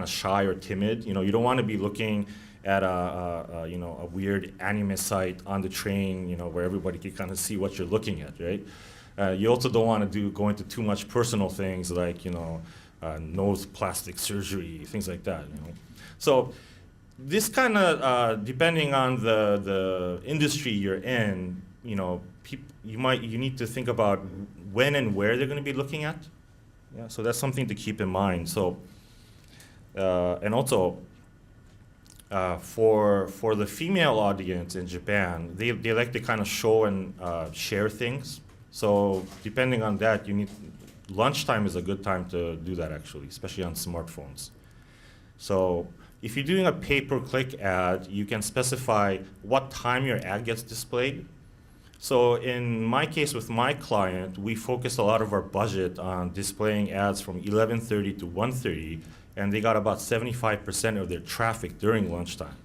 of shy or timid. You don't want to be looking at a weird anime site on the train, where everybody can kind of see what you're looking at, right? You also don't want to go into too much personal things like, nose plastic surgery, things like that, So this kind of, depending on the industry you're in, you need to think about when and where they're going to be looking at. Yeah, so that's something to keep in mind. So, and also for the female audience in Japan, they like to kind of show and share things. So depending on that, lunchtime is a good time to do that actually, especially on smartphones. So if you're doing a pay-per-click ad, you can specify what time your ad gets displayed. So in my case with my client, we focus a lot of our budget on displaying ads from 11:30 to 1:30, and they got about 75% of their traffic during lunchtime,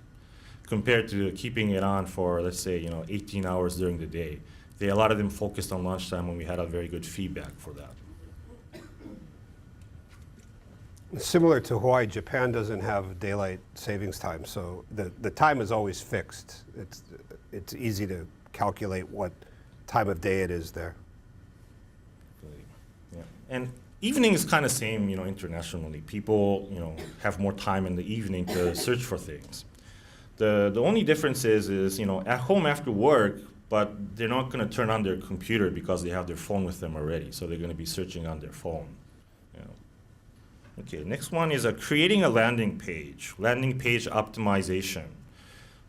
compared to keeping it on for, let's say, 18 hours during the day. A lot of them focused on lunchtime, and we had a very good feedback for that. Similar to Hawaii, Japan doesn't have daylight savings time, so the time is always fixed. It's easy to calculate what time of day it is there. Yeah. And evening is kind of same, internationally. People, have more time in the evening to search for things. The only difference is, at home after work, but they're not going to turn on their computer because they have their phone with them already, so they're going to be searching on their phone. Okay, next one is creating a landing page optimization.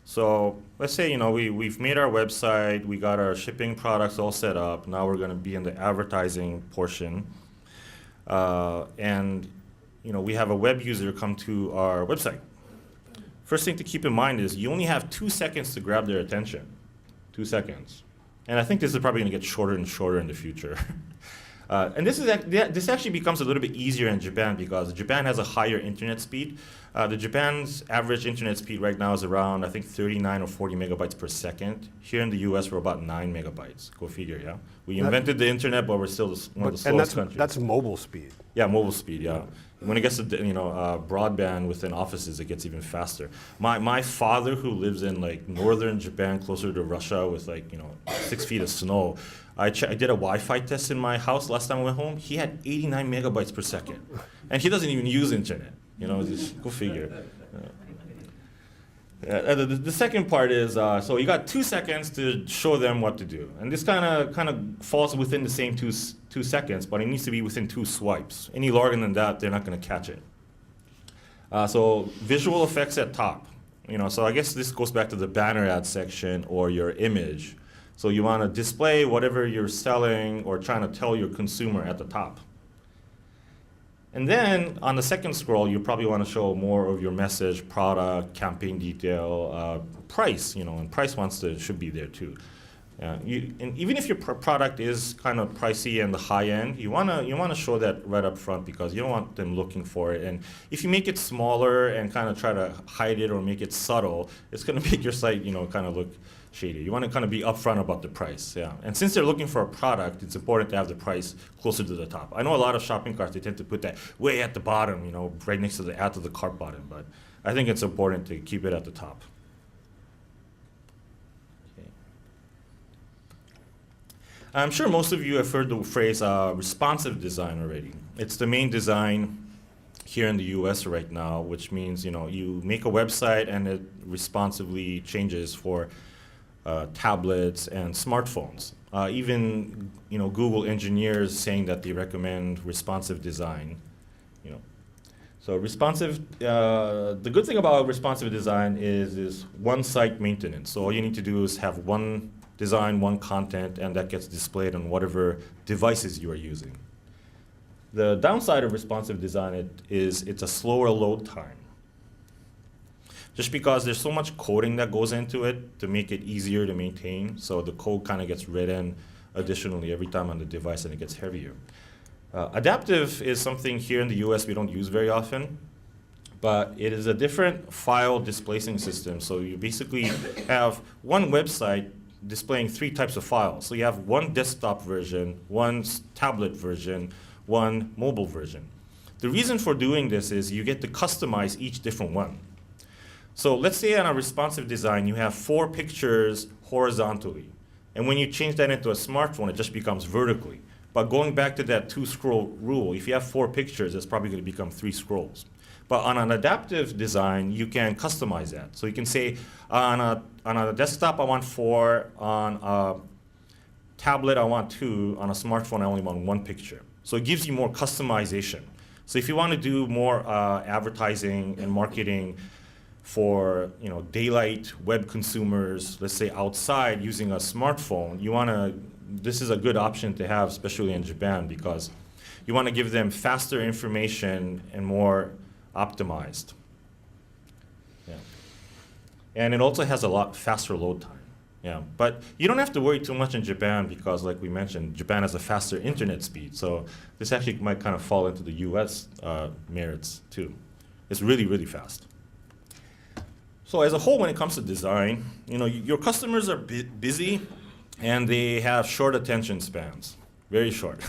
So let's say, we've made our website, we got our shipping products all set up, now we're going to be in the advertising portion. And we have a web user come to our website. First thing to keep in mind is you only have 2 seconds to grab their attention. 2 seconds. And I think this is probably going to get shorter and shorter in the future. And this actually becomes a little bit easier in Japan because Japan has a higher internet speed. Japan's average internet speed right now is around, I think, 39 or 40 megabytes per second. Here in the US, we're about 9 megabytes. Go figure, yeah? We invented the internet, but we're still one of the slowest countries. That's mobile speed. Yeah, mobile speed, yeah. When it gets to broadband within offices, it gets even faster. My father, who lives in northern Japan, closer to Russia, with 6 feet of snow, I did a Wi-Fi test in my house last time I went home. He had 89 megabytes per second, and he doesn't even use internet. Just go figure. The second part is so you got 2 seconds to show them what to do, and this kind of falls within the same two seconds, but it needs to be within 2 swipes. Any longer than that, they're not going to catch it. So visual effects at top. So I guess this goes back to the banner ad section or your image. So you want to display whatever you're selling or trying to tell your consumer at the top. And then on the second scroll, you probably want to show more of your message, product, campaign detail, price, and price should be there too. And even if your product is kind of pricey and the high end, you wanna show that right up front because you don't want them looking for it. And if you make it smaller and kind of try to hide it or make it subtle, it's gonna make your site kind of look shady. You want to kind of be upfront about the price, yeah. And since they're looking for a product, it's important to have the price closer to the top. I know a lot of shopping carts, they tend to put that way at the bottom, right next to the add to the cart button, but I think it's important to keep it at the top. Okay. I'm sure most of you have heard the phrase responsive design already. It's the main design here in the US right now, which means you make a website and it responsively changes for tablets and smartphones. Even Google engineers saying that they recommend responsive design. So responsive. The good thing about responsive design is one site maintenance. So all you need to do is have one design, one content, and that gets displayed on whatever devices you are using. The downside of responsive design is it's a slower load time. Just because there's so much coding that goes into it to make it easier to maintain, so the code kind of gets written additionally every time on the device and it gets heavier. Adaptive is something here in the US we don't use very often, but it is a different file displacing system. So you basically have one website displaying 3 types of files. So you have one desktop version, one tablet version, one mobile version. The reason for doing this is you get to customize each different one. So let's say on a responsive design, you have 4 pictures horizontally. And when you change that into a smartphone, it just becomes vertically. But going back to that 2-scroll rule, if you have 4 pictures, it's probably going to become 3 scrolls. But on an adaptive design, you can customize that. So you can say, on a desktop, I want 4. On a tablet, I want 2. On a smartphone, I only want 1 picture. So it gives you more customization. So if you want to do more advertising and marketing for daylight web consumers, let's say outside using a smartphone, this is a good option to have, especially in Japan, because you want to give them faster information and more optimized. Yeah. And it also has a lot faster load time. Yeah, but you don't have to worry too much in Japan because, like we mentioned, Japan has a faster internet speed. So this actually might kind of fall into the US merits too. It's really, really fast. So as a whole, when it comes to design, your customers are busy and they have short attention spans, very short.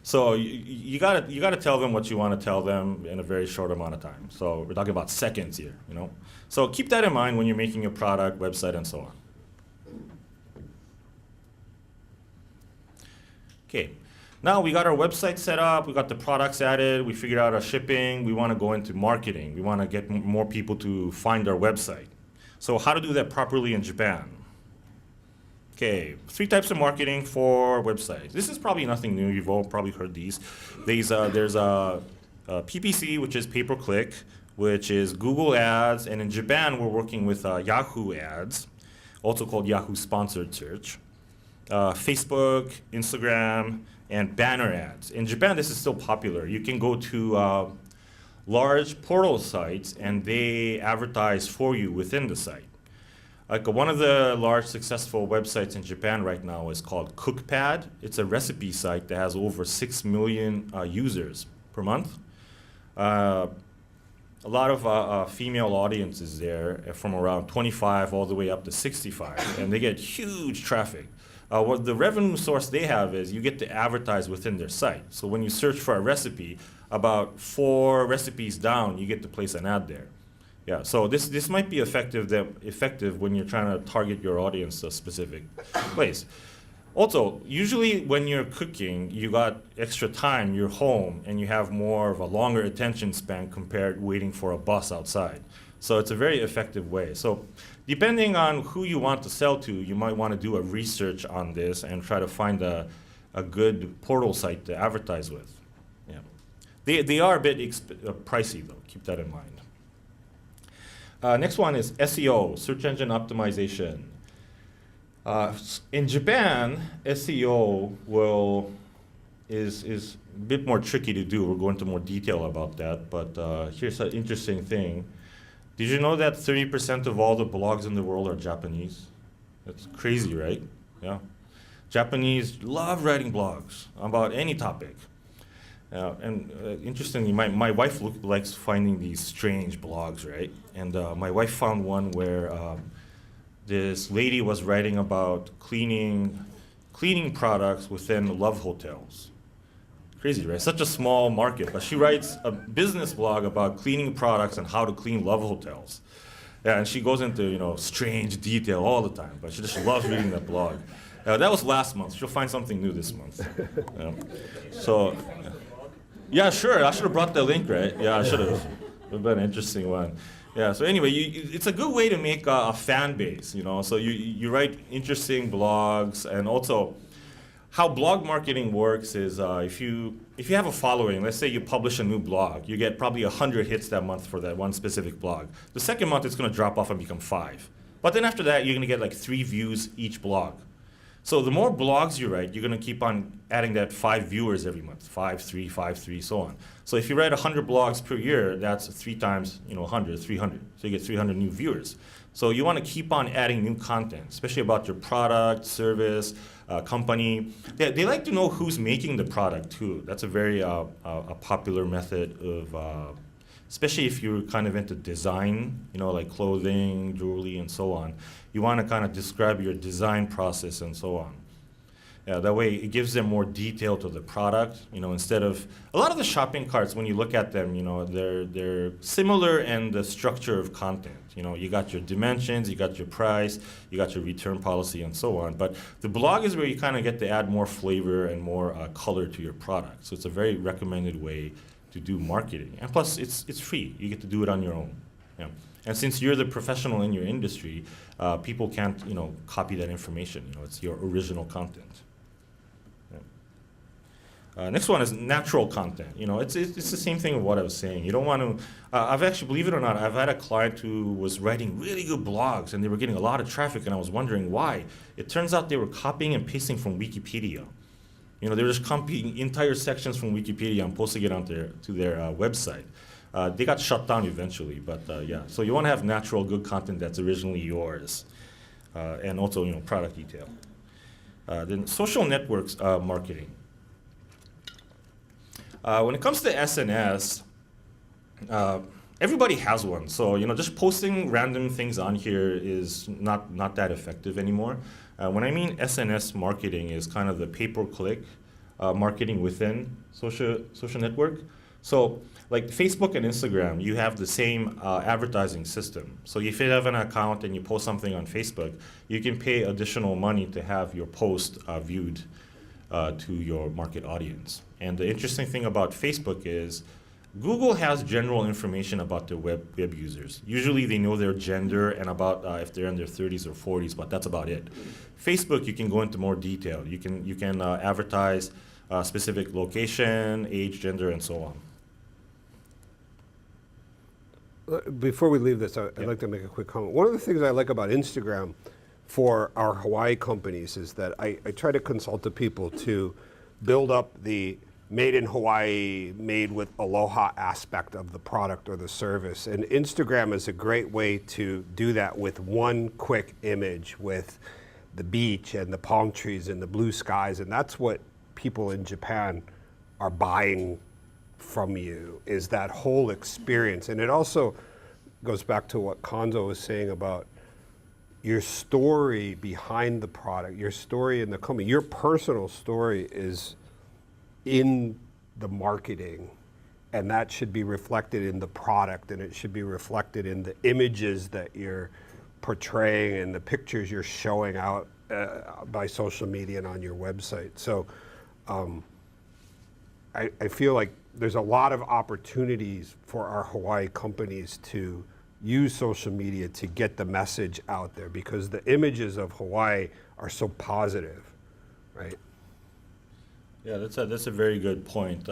So you gotta tell them what you want to tell them in a very short amount of time. So we're talking about seconds here, So keep that in mind when you're making your product, website, and so on. Okay, now we got our website set up, we got the products added, we figured out our shipping, we want to go into marketing. We want to get more people to find our website. So how to do that properly in Japan? Okay, 3 types of marketing for websites. This is probably nothing new, you've all probably heard these. There's a PPC, which is pay-per-click, which is Google Ads, and in Japan we're working with Yahoo Ads, also called Yahoo Sponsored Search. Facebook, Instagram, and banner ads. In Japan, this is still popular. You can go to large portal sites and they advertise for you within the site. Like one of the large successful websites in Japan right now is called CookPad. It's a recipe site that has over 6 million users per month. A lot of female audiences there from around 25 all the way up to 65, and they get huge traffic. What the revenue source they have is you get to advertise within their site. So when you search for a recipe, about 4 recipes down, you get to place an ad there. Yeah, so this might be effective when you're trying to target your audience to a specific place. Also, usually when you're cooking, you got extra time, you're home, and you have more of a longer attention span compared waiting for a bus outside. So it's a very effective way. So depending on who you want to sell to, you might want to do a research on this and try to find a good portal site to advertise with. Yeah, they are a bit pricey though, keep that in mind. Next one is SEO, search engine optimization. In Japan, SEO will is a bit more tricky to do. We'll go into more detail about that, but here's an interesting thing. Did you know that 30% of all the blogs in the world are Japanese? That's crazy, right? Yeah. Japanese love writing blogs about any topic. And interestingly, my wife likes finding these strange blogs, right? And my wife found one where this lady was writing about cleaning products within love hotels. Crazy, right? Such a small market, but she writes a business blog about cleaning products and how to clean love hotels. Yeah, and she goes into strange detail all the time, but she just loves reading that blog. That was last month. She'll find something new this month. So, yeah, sure. I should have brought the link, right? Yeah, I should have. It would have been an interesting one. Yeah. So anyway, it's a good way to make a fan base. So you write interesting blogs, and also how blog marketing works is if you have a following, let's say you publish a new blog, you get probably 100 hits that month for that one specific blog. The second month, it's going to drop off and become 5. But then after that, you're going to get like 3 views each blog. So the more blogs you write, you're going to keep on adding that 5 viewers every month, 5, 3, 5, 3, so on. So if you write 100 blogs per year, that's 3 times 100, 300. So you get 300 new viewers. So you want to keep on adding new content, especially about your product, service, company. They like to know who's making the product too. That's a very a popular method of, especially if you're kind of into design, like clothing, jewelry, and so on. You want to kind of describe your design process and so on. Yeah, that way it gives them more detail to the product. Instead of a lot of the shopping carts, when you look at them, they're similar in the structure of content. You got your dimensions, you got your price, you got your return policy, and so on. But the blog is where you kind of get to add more flavor and more color to your product. So it's a very recommended way to do marketing. And plus, it's free. You get to do it on your own. Yeah. And since you're the professional in your industry, people can't, copy that information. It's your original content. Next one is natural content. It's the same thing of what I was saying. You don't want to. I've actually, believe it or not, I've had a client who was writing really good blogs, and they were getting a lot of traffic, and I was wondering why. It turns out they were copying and pasting from Wikipedia. They were just copying entire sections from Wikipedia and posting it onto their website. They got shut down eventually, but yeah. So you want to have natural, good content that's originally yours, and also product detail. Then social networks marketing. When it comes to SNS, everybody has one. So just posting random things on here is not that effective anymore. When I mean SNS marketing is kind of the pay-per-click marketing within social network. So like Facebook and Instagram, you have the same advertising system. So if you have an account and you post something on Facebook, you can pay additional money to have your post viewed to your market audience. And the interesting thing about Facebook is Google has general information about their web users. Usually they know their gender and about if they're in their 30s or 40s, but that's about it. Facebook, you can go into more detail. You can advertise specific location, age, gender, and so on. Before we leave this, I'd like to make a quick comment. One of the things I like about Instagram for our Hawaii companies is that I try to consult the people to build up the made in Hawaii, made with aloha aspect of the product or the service. And Instagram is a great way to do that with one quick image with the beach and the palm trees and the blue skies. And that's what people in Japan are buying from you, is that whole experience. And it also goes back to what Kanzo was saying about your story behind the product, your story in the company. Your personal story is in the marketing, and that should be reflected in the product, and it should be reflected in the images that you're portraying and the pictures you're showing out by social media and on your website. So I feel like there's a lot of opportunities for our Hawaii companies to use social media to get the message out there, because the images of Hawaii are so positive, right? Yeah, that's a very good point.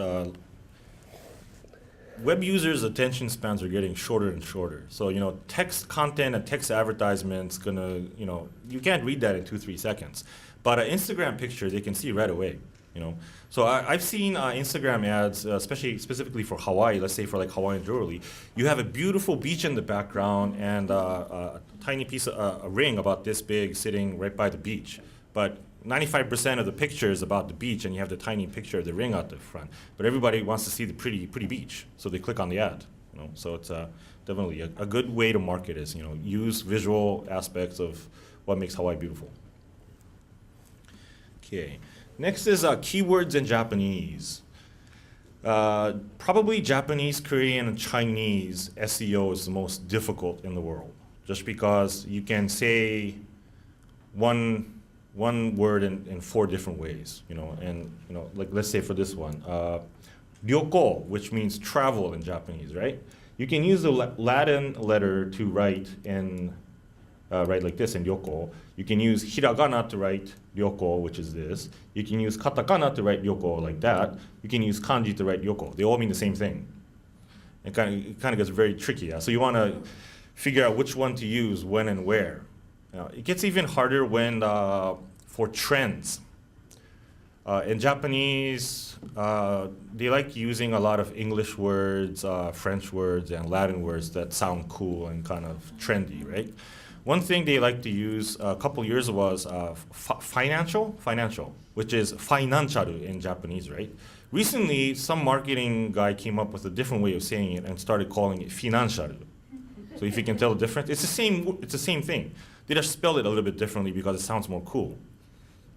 Web users' attention spans are getting shorter and shorter. So, text content and text advertisements you can't read that in 2-3 seconds. But an Instagram picture, they can see right away. You know, so I've seen Instagram ads, specifically for Hawaii. Let's say for like Hawaiian jewelry, you have a beautiful beach in the background and a tiny piece of a ring about this big sitting right by the beach. But 95% of the picture is about the beach, and you have the tiny picture of the ring out the front. But everybody wants to see the pretty beach, so they click on the ad. You know, so it's definitely a good way to market is, you know, use visual aspects of what makes Hawaii beautiful. Okay. Next is keywords in Japanese. Probably Japanese, Korean, and Chinese SEO is the most difficult in the world, just because you can say one word in 4 different ways. You know, and you know, like let's say for this one, ryoko, which means travel in Japanese, right? You can use the Latin letter to write in write like this in ryoko. You can use hiragana to write ryoko, which is this. You can use katakana to write ryoko like that. You can use kanji to write ryoko. They all mean the same thing. It kind of gets very tricky. So you want to figure out which one to use, when and where. It gets even harder when for trends. In Japanese, they like using a lot of English words, French words, and Latin words that sound cool and kind of trendy, right? One thing they like to use a couple years was financial, which is financial in Japanese, right? Recently, some marketing guy came up with a different way of saying it and started calling it financial. So if you can tell the difference, it's the same thing. They just spell it a little bit differently because it sounds more cool.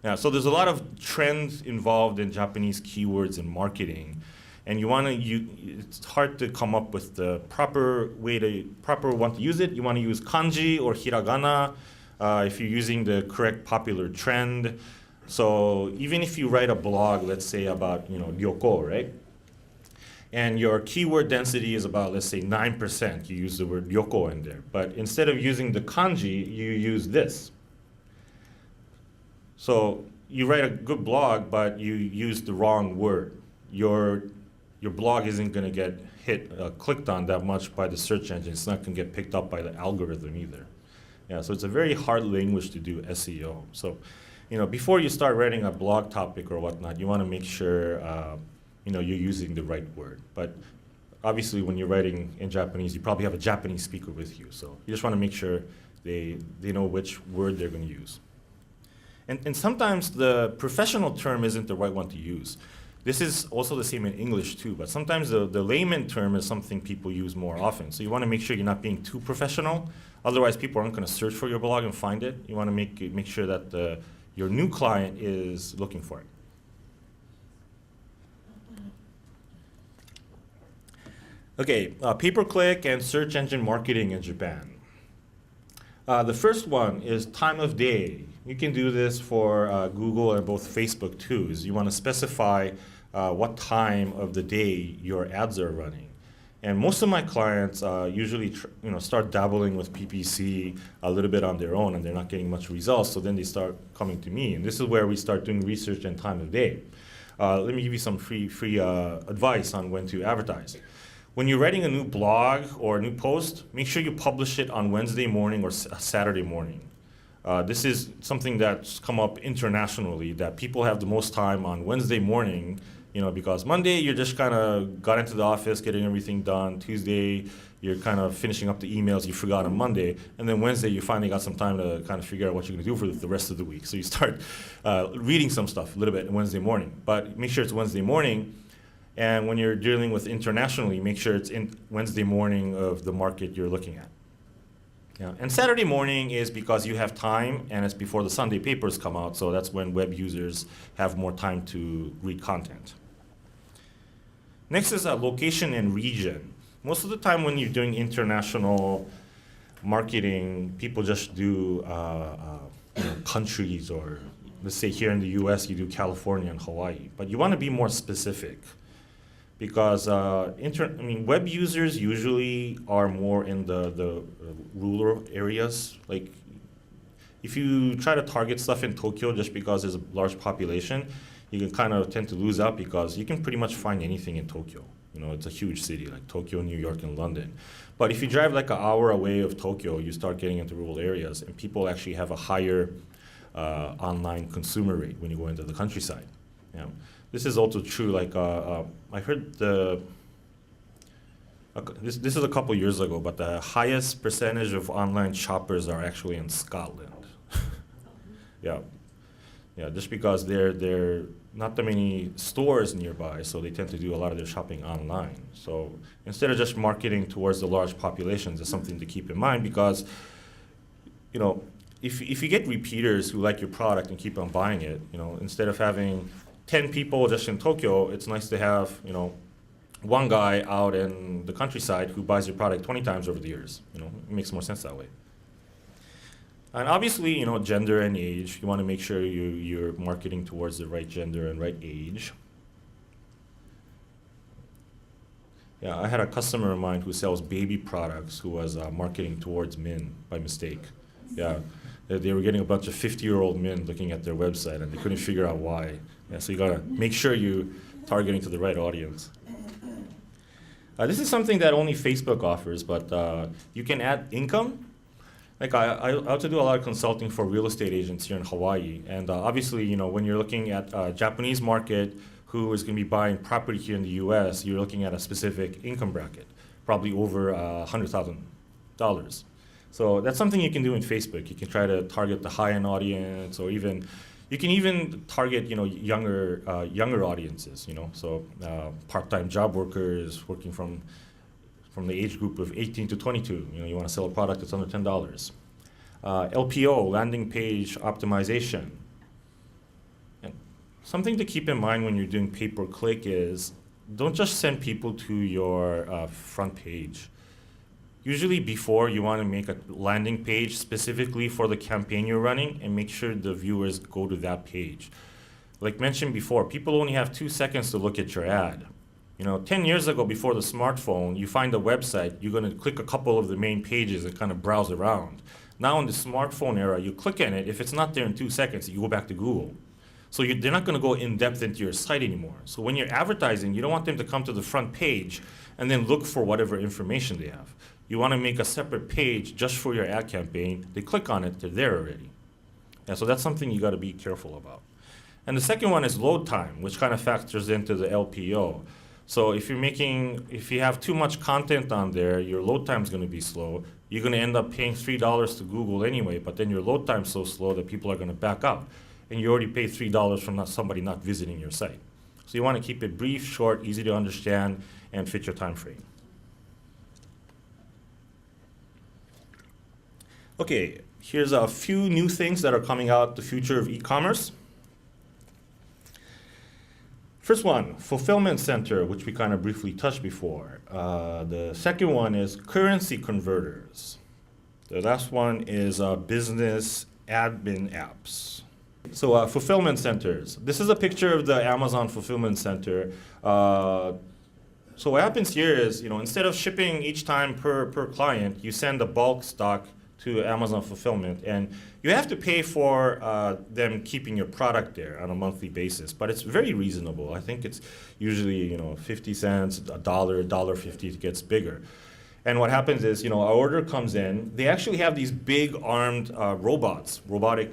Yeah, so there's a lot of trends involved in Japanese keywords and marketing, and it's hard to come up with the proper one to use it. You want to use kanji or hiragana if you're using the correct popular trend. So even if you write a blog, let's say about, you know, ryoko, right? And your keyword density is about, let's say, 9%. You use the word ryoko in there. But instead of using the kanji, you use this. So you write a good blog, but you use the wrong word. Your blog isn't going to get clicked on that much by the search engine. It's not going to get picked up by the algorithm either. Yeah, so it's a very hard language to do SEO. So, you know, before you start writing a blog topic or whatnot, you want to make sure you know, you're using the right word. But obviously, when you're writing in Japanese, you probably have a Japanese speaker with you. So you just want to make sure they know which word they're going to use. And sometimes the professional term isn't the right one to use. This is also the same in English too, but sometimes the layman term is something people use more often. So you want to make sure you're not being too professional. Otherwise, people aren't going to search for your blog and find it. You want to make sure that your new client is looking for it. Okay, pay-per-click and search engine marketing in Japan. The first one is time of day. You can do this for Google and both Facebook too. Is you want to specify what time of the day your ads are running. And most of my clients usually start dabbling with PPC a little bit on their own, and they're not getting much results. So then they start coming to me, and this is where we start doing research and time of day. Let me give you some free advice on when to advertise. When you're writing a new blog or a new post, make sure you publish it on Wednesday morning or Saturday morning. This is something that's come up internationally, that people have the most time on Wednesday morning, because Monday you're just kind of got into the office, getting everything done. Tuesday, you're kind of finishing up the emails you forgot on Monday. And then Wednesday, you finally got some time to kind of figure out what you're going to do for the rest of the week. So you start reading some stuff a little bit on Wednesday morning. But make sure it's Wednesday morning. And when you're dealing with internationally, make sure it's in Wednesday morning of the market you're looking at. Yeah. And Saturday morning is because you have time, and it's before the Sunday papers come out, so that's when web users have more time to read content. Next is location and region. Most of the time when you're doing international marketing, people just do countries, or let's say here in the US, you do California and Hawaii. But you want to be more specific, because web users usually are more in the rural areas. Like, if you try to target stuff in Tokyo just because there's a large population, you can kind of tend to lose out, because you can pretty much find anything in Tokyo. It's a huge city, like Tokyo, New York, and London. But if you drive like an hour away of Tokyo, you start getting into rural areas, and people actually have a higher online consumer rate when you go into the countryside. Yeah. This is also true. Like I heard this is a couple years ago, but the highest percentage of online shoppers are actually in Scotland. Yeah, yeah, just because there are not that many stores nearby, so they tend to do a lot of their shopping online. So instead of just marketing towards the large populations, it's something to keep in mind because, you know, if you get repeaters who like your product and keep on buying it, you know, instead of having 10 people just in Tokyo, it's nice to have, you know, one guy out in the countryside who buys your product 20 times over the years. You know, it makes more sense that way. And obviously, you know, gender and age, you want to make sure you're marketing towards the right gender and right age. Yeah, I had a customer of mine who sells baby products who was marketing towards men by mistake. Yeah, they were getting a bunch of 50-year-old men looking at their website and they couldn't figure out why. Yeah, so you gotta make sure you're targeting to the right audience. This is something that only Facebook offers, but you can add income. Like I also do a lot of consulting for real estate agents here in Hawaii, and obviously, you know, when you're looking at a Japanese market who is going to be buying property here in the U.S., you're looking at a specific income bracket, probably over $100,000. So that's something you can do in Facebook. You can try to target the high-end audience, or even you can even target, you know, younger audiences. You know, so part-time job workers working from the age group of 18 to 22. You know, you want to sell a product that's under $10. LPO, landing page optimization. And something to keep in mind when you're doing pay-per-click is don't just send people to your front page. Usually before, you want to make a landing page specifically for the campaign you're running and make sure the viewers go to that page. Like mentioned before, people only have 2 seconds to look at your ad. You know, 10 years ago, before the smartphone, you find a website, you're going to click a couple of the main pages and kind of browse around. Now in the smartphone era, you click on it. If it's not there in 2 seconds, you go back to Google. So they're not going to go in depth into your site anymore. So when you're advertising, you don't want them to come to the front page and then look for whatever information they have. You want to make a separate page just for your ad campaign. They click on it, they're there already. And so that's something you got to be careful about. And the second one is load time, which kind of factors into the LPO. So if you have too much content on there, your load time is going to be slow. You're going to end up paying $3 to Google anyway, but then your load time is so slow that people are going to back up. And you already paid $3 from somebody not visiting your site. So you want to keep it brief, short, easy to understand, and fit your time frame. Okay, here's a few new things that are coming out, the future of e-commerce. First one, fulfillment center, which we kind of briefly touched before. The second one is currency converters. The last one is business admin apps. So fulfillment centers. This is a picture of the Amazon fulfillment center. So what happens here is, you know, instead of shipping each time per client, you send a bulk stock to Amazon fulfillment, and you have to pay for them keeping your product there on a monthly basis, but it's very reasonable. I think it's usually, you know, 50 cents, $1, $1.50, it gets bigger. And what happens is, you know, our order comes in, they actually have these big armed robotic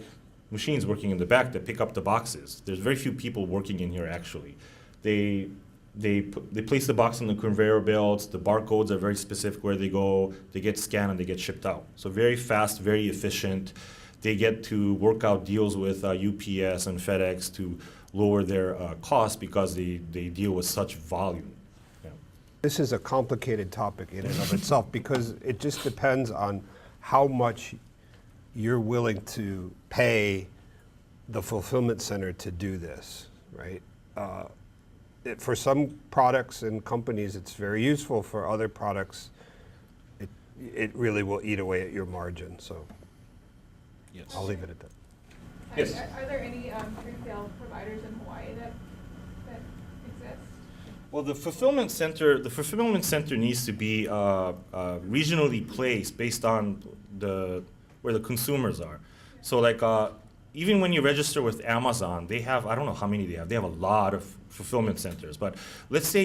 machines working in the back that pick up the boxes. There's very few people working in here actually. They place the box on the conveyor belts, the barcodes are very specific where they go, they get scanned and they get shipped out. So very fast, very efficient. They get to work out deals with UPS and FedEx to lower their costs because they deal with such volume. Yeah. This is a complicated topic in and of itself because it just depends on how much you're willing to pay the fulfillment center to do this, right? For some products and companies, it's very useful. For other products, it really will eat away at your margin. So Yes. I'll leave it at that. Yes. Are there any 3PL providers in Hawaii that exist? Well, the fulfillment center needs to be regionally placed based on where the consumers are. So like even when you register with Amazon, they have, I don't know how many they have a lot of fulfillment centers. But let's say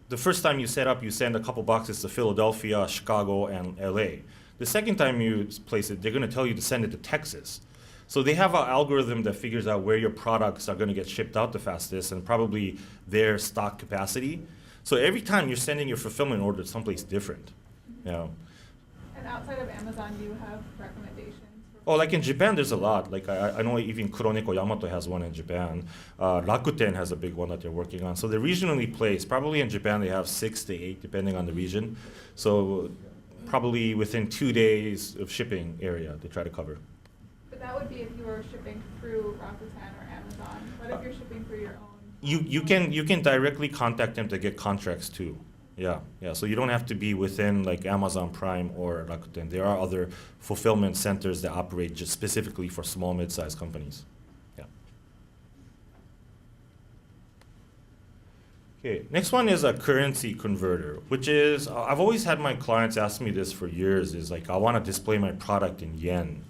the first time you set up, you send a couple boxes to Philadelphia, Chicago, and LA. The second time you place it, they're going to tell you to send it to Texas. So they have an algorithm that figures out where your products are going to get shipped out the fastest and probably their stock capacity. So every time you're sending your fulfillment order to someplace different. You know. And outside of Amazon, do you have recommendations? Oh, like in Japan, there's a lot. Like I know even Kuroneko Yamato has one in Japan. Rakuten has a big one that they're working on. So they're regionally placed. Probably in Japan they have 6 to 8, depending on the region. So probably within 2 days of shipping area they try to cover. But that would be if you were shipping through Rakuten or Amazon. What if you're shipping through your own? You can directly contact them to get contracts too. Yeah. So you don't have to be within like Amazon Prime or Rakuten. There are other fulfillment centers that operate just specifically for small, mid-sized companies. Yeah. Okay. Next one is a currency converter, which is I've always had my clients ask me this for years. Is like I want to display my product in yen.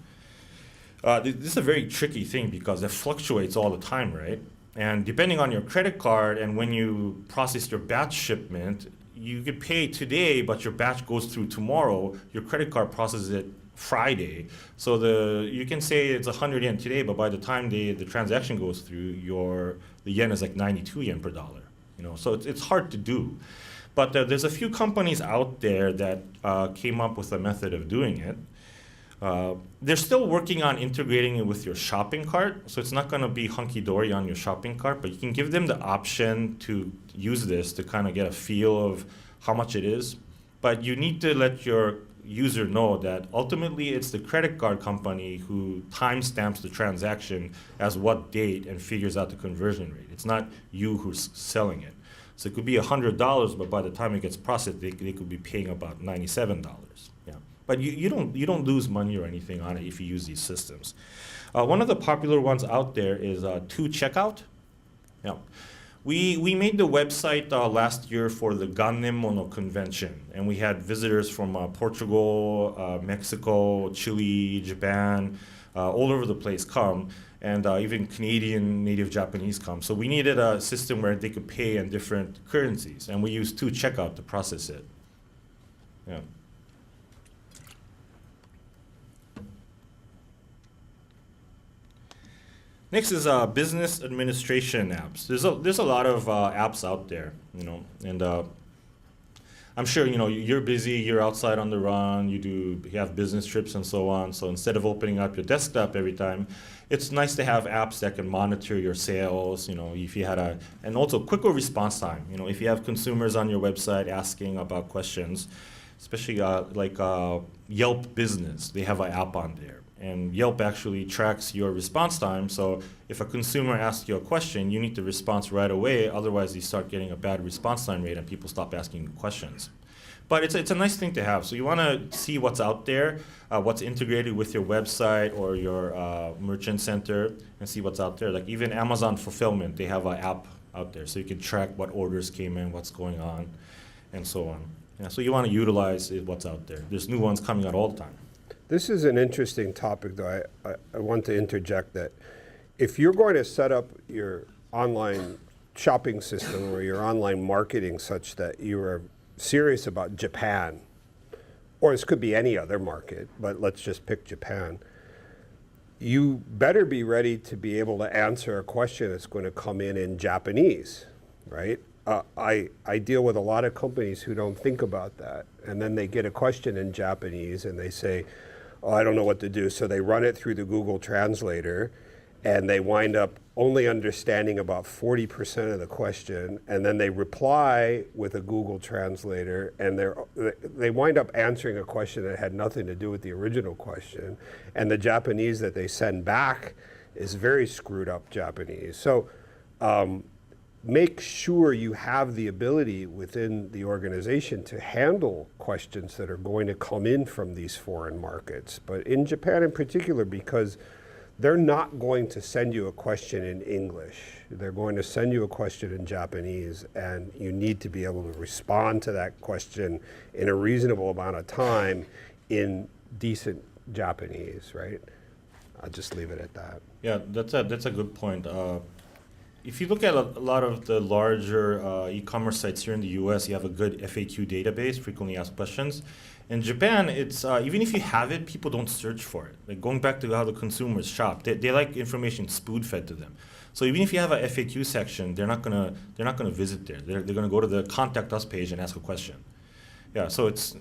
This is a very tricky thing because it fluctuates all the time, right? And depending on your credit card and when you process your batch shipment, you could pay today, but your batch goes through tomorrow. Your credit card processes it Friday. So you can say it's 100 yen today, but by the time the transaction goes through, the yen is like 92 yen per dollar. You know, so it's hard to do. But there's a few companies out there that came up with a method of doing it. They're still working on integrating it with your shopping cart, so it's not going to be hunky-dory on your shopping cart, but you can give them the option to use this to kind of get a feel of how much it is. But you need to let your user know that ultimately it's the credit card company who timestamps the transaction as what date and figures out the conversion rate. It's not you who's selling it. So it could be $100, but by the time it gets processed, they could be paying about $97. Yeah. But you don't lose money or anything on it if you use these systems. One of the popular ones out there is 2Checkout. Yeah. We made the website last year for the Gannemono convention, and we had visitors from Portugal, Mexico, Chile, Japan, all over the place come, and even Canadian native Japanese come. So we needed a system where they could pay in different currencies, and we used 2Checkout to process it. Yeah. Next is business administration apps. There's a lot of apps out there, you know, and I'm sure you know you're busy, you're outside on the run, you have business trips and so on. So instead of opening up your desktop every time, it's nice to have apps that can monitor your sales. You know, if you had and also quicker response time. You know, if you have consumers on your website asking about questions, especially like Yelp Business, they have an app on there. And Yelp actually tracks your response time. So if a consumer asks you a question, you need to respond right away. Otherwise, you start getting a bad response time rate and people stop asking you questions. But it's a nice thing to have. So you want to see what's out there, what's integrated with your website or your merchant center, and see what's out there. Like even Amazon Fulfillment, they have an app out there. So you can track what orders came in, what's going on, and so on. Yeah, so you want to utilize what's out there. There's new ones coming out all the time. This is an interesting topic, though. I want to interject that if you're going to set up your online shopping system or your online marketing such that you are serious about Japan, or this could be any other market, but let's just pick Japan, you better be ready to be able to answer a question that's going to come in Japanese, right? I deal with a lot of companies who don't think about that, and then they get a question in Japanese and they say, oh, I don't know what to do. So they run it through the Google Translator, and they wind up only understanding about 40% of the question, and then they reply with a Google Translator, and they wind up answering a question that had nothing to do with the original question, and the Japanese that they send back is very screwed up Japanese. So make sure you have the ability within the organization to handle questions that are going to come in from these foreign markets. But in Japan in particular, because they're not going to send you a question in English. They're going to send you a question in Japanese, and you need to be able to respond to that question in a reasonable amount of time in decent Japanese, right? I'll just leave it at that. Yeah, that's a good point. if you look at a lot of the larger e-commerce sites here in the US, you have a good FAQ database, frequently asked questions. In Japan, it's even if you have it, people don't search for it. Like going back to how the consumers shop, they like information spoon-fed to them. So even if you have a FAQ section, they're not gonna visit there. They're gonna go to the contact us page and ask a question. Yeah, so it's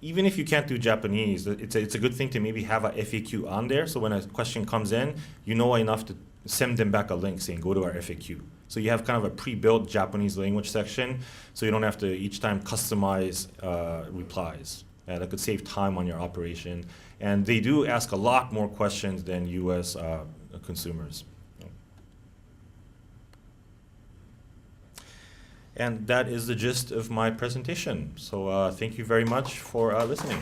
even if you can't do Japanese, it's a good thing to maybe have a FAQ on there. So when a question comes in, you know enough to send them back a link saying go to our FAQ. So you have kind of a pre-built Japanese language section, so you don't have to each time customize replies. That could save time on your operation. And they do ask a lot more questions than US consumers. And that is the gist of my presentation. So thank you very much for listening.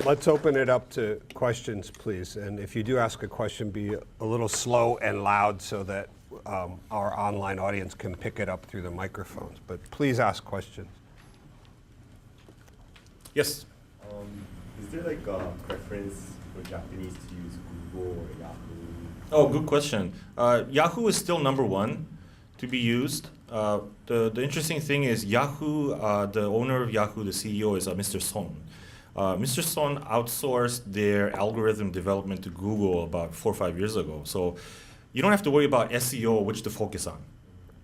Let's open it up to questions, please. And if you do ask a question, be a little slow and loud so that our online audience can pick it up through the microphones. But please ask questions. Yes? Is there like a preference for Japanese to use Google or Yahoo? Oh, good question. Yahoo is still #1 to be used. The interesting thing is Yahoo, the owner of Yahoo, the CEO is Mr. Son. Mr. Son outsourced their algorithm development to Google about 4 or 5 years ago. So you don't have to worry about SEO, which to focus on.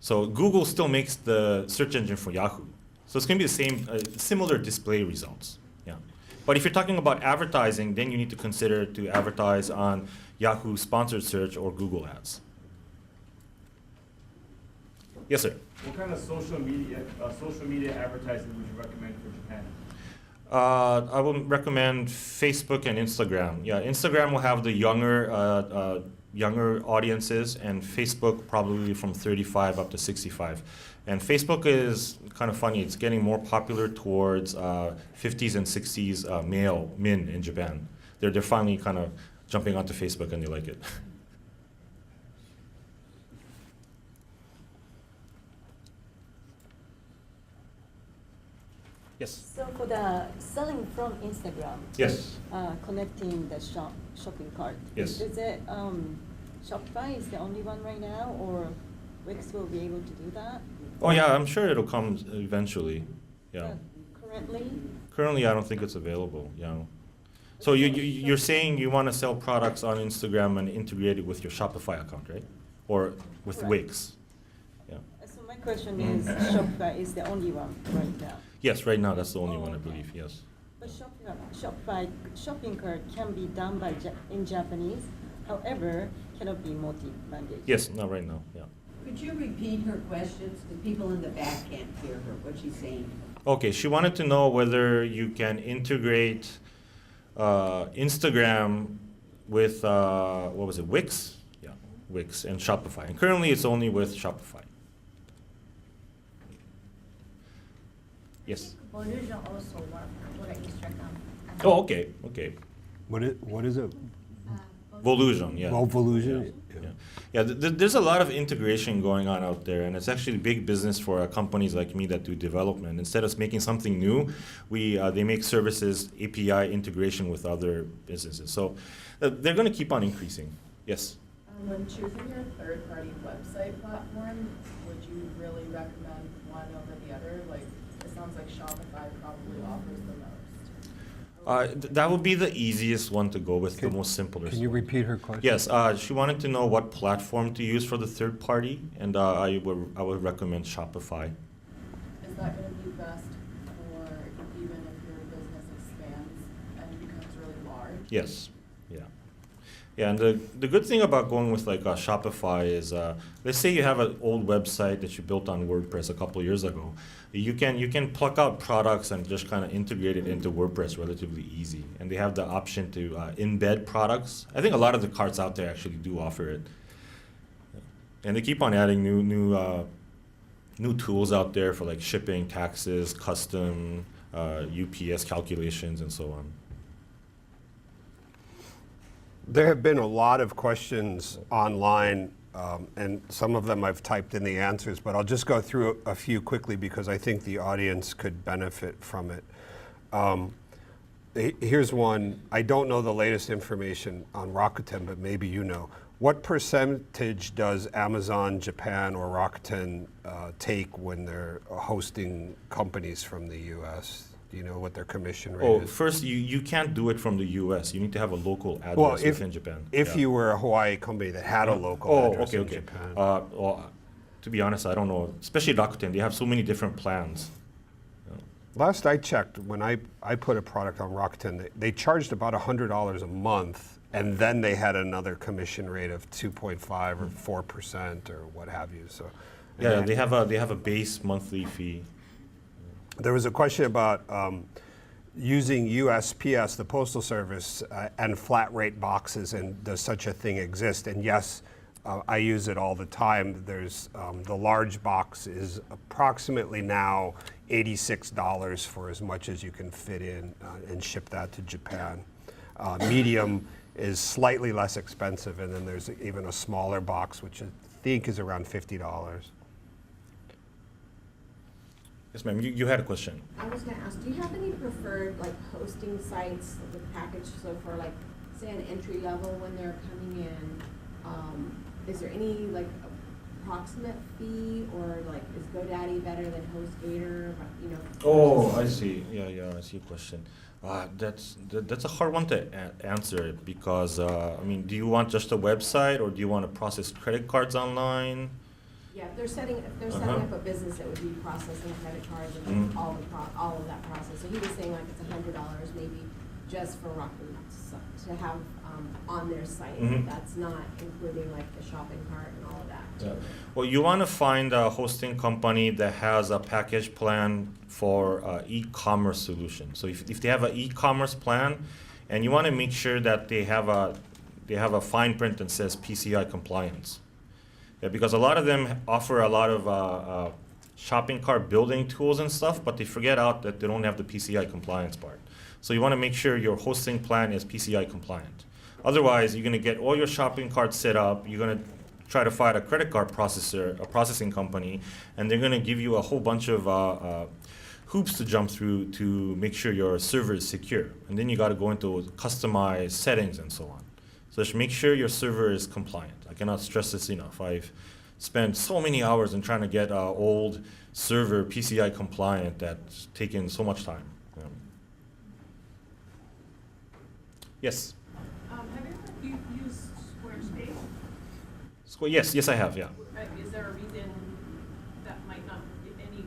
So Google still makes the search engine for Yahoo. So it's going to be the same, similar display results. Yeah. But if you're talking about advertising, then you need to consider to advertise on Yahoo sponsored search or Google ads. Yes, sir. What kind of social media advertising would you recommend for Japan? I would recommend Facebook and Instagram. Yeah, Instagram will have the younger audiences, and Facebook probably from 35 up to 65. And Facebook is kind of funny. It's getting more popular towards 50s and 60s male men in Japan. They're finally kind of jumping onto Facebook and they like it. Yes. So for the selling from Instagram, Yes. connecting the shopping cart. Yes. Is it Shopify is the only one right now, or Wix will be able to do that? Oh yeah, I'm sure it'll come eventually. Yeah. Currently. Currently, I don't think it's available. Yeah. So you're saying you want to sell products on Instagram and integrate it with your Shopify account, right? Or with Correct. Wix? Yeah. So my question is, Shopify is the only one right now. Yes, right now that's the only one I Okay. believe. Yes. But Shopify shopping cart can be done by in Japanese, however, cannot be multi-language. Yes, not right now. Yeah. Could you repeat her questions? The people in the back can't hear her, what she's saying. Okay, she wanted to know whether you can integrate Instagram with what was it, Wix? Yeah, Wix and Shopify. And currently, it's only with Shopify. Yes. Volusion also work for the Instagram. Oh, okay, okay. What is it? Volusion, yeah. Oh, Volusion? Yeah, yeah. There's a lot of integration going on out there, and it's actually big business for companies like me that do development. Instead of making something new, they make services API integration with other businesses. So they're going to keep on increasing. Yes. When choosing your third-party website platform, would you really recommend one over the other? Like, it sounds like Shopify probably offers the most. That would be the easiest one to go with, the most simplest. Can you one. repeat her question? Yes, she wanted to know what platform to use for the third party, and I would recommend Shopify. Is that going to be best for even if your business expands and becomes really large? Yes, yeah. Yeah, and the good thing about going with like Shopify is, let's say you have an old website that you built on WordPress a couple years ago. You can pluck out products and just kind of integrate it into WordPress relatively easy. And they have the option to embed products. I think a lot of the carts out there actually do offer it. And they keep on adding new tools out there for like shipping, taxes, custom, UPS calculations, and so on. There have been a lot of questions online, and some of them I've typed in the answers, but I'll just go through a few quickly because I think the audience could benefit from it. Here's one. I don't know the latest information on Rakuten, but maybe you know. What percentage does Amazon Japan or Rakuten take when they're hosting companies from the U.S.? Do you know what their commission rate is? First, you can't do it from the U.S. You need to have a local address Well, if, within Japan. if you were a Hawaii company that had a local address in Japan. Well, to be honest, I don't know. Especially Rakuten, they have so many different plans. Last I checked, when I put a product on Rakuten, they charged about $100 a month, and then they had another commission rate of 2.5 or 4% or what have you. So, Yeah, they have a base monthly fee. there was a question about using USPS, the Postal Service, and flat rate boxes, and does such a thing exist? And yes, I use it all the time. There's the large box is approximately now $86 for as much as you can fit in and ship that to Japan. Medium is slightly less expensive, and then there's even a smaller box, which I think is around $50. Yes, ma'am. You had a question. I was gonna ask, do you have any preferred like hosting sites with package, so for like, say an entry level when they're coming in, is there any like approximate fee, or like is GoDaddy better than HostGator, you know? Oh, I see. Yeah, I see your question. That's a hard one to answer because, I mean, do you want just a website or do you want to process credit cards online? Yeah, if they're setting up a business that would be processing credit cards and all of that process. So he was saying like it's $100 maybe just for Rakuten to have on their site. That's not including like the shopping cart and all of that. Yeah. Well, you want to find a hosting company that has a package plan for e-commerce solution. So if they have an e-commerce plan, and you want to make sure that they have a fine print that says PCI compliance. Yeah, because a lot of them offer a lot of shopping cart building tools and stuff, but they forget out that they don't have the PCI compliance part. So you want to make sure your hosting plan is PCI compliant. Otherwise, you're going to get all your shopping carts set up. You're going to try to find a credit card processor, a processing company, and they're going to give you a whole bunch of hoops to jump through to make sure your server is secure. And then you got to go into customized settings and so on. So just make sure your server is compliant. I cannot stress this enough. I've spent so many hours in trying to get an old server PCI compliant that's taken so much time. Yes? Have you ever used Squarespace? Yes, I have, yeah. Is there a reason that might not be any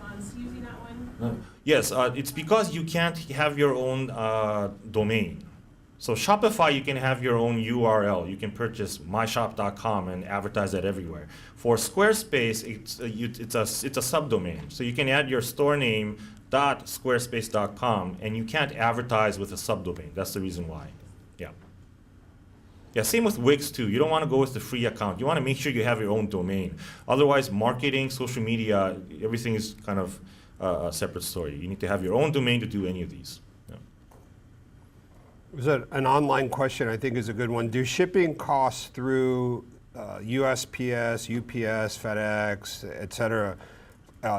cons to using that one? Yes, it's because you can't have your own domain. So Shopify, you can have your own URL. You can purchase myshop.com and advertise that everywhere. For Squarespace, it's a subdomain. So you can add your store name .squarespace.com, and you can't advertise with a subdomain. That's the reason why. Yeah, same with Wix too. You don't want to go with the free account. You want to make sure you have your own domain. Otherwise, marketing, social media, everything is kind of a separate story. You need to have your own domain to do any of these. There's an online question I think is a good one. Do shipping costs through USPS, UPS, FedEx, et cetera,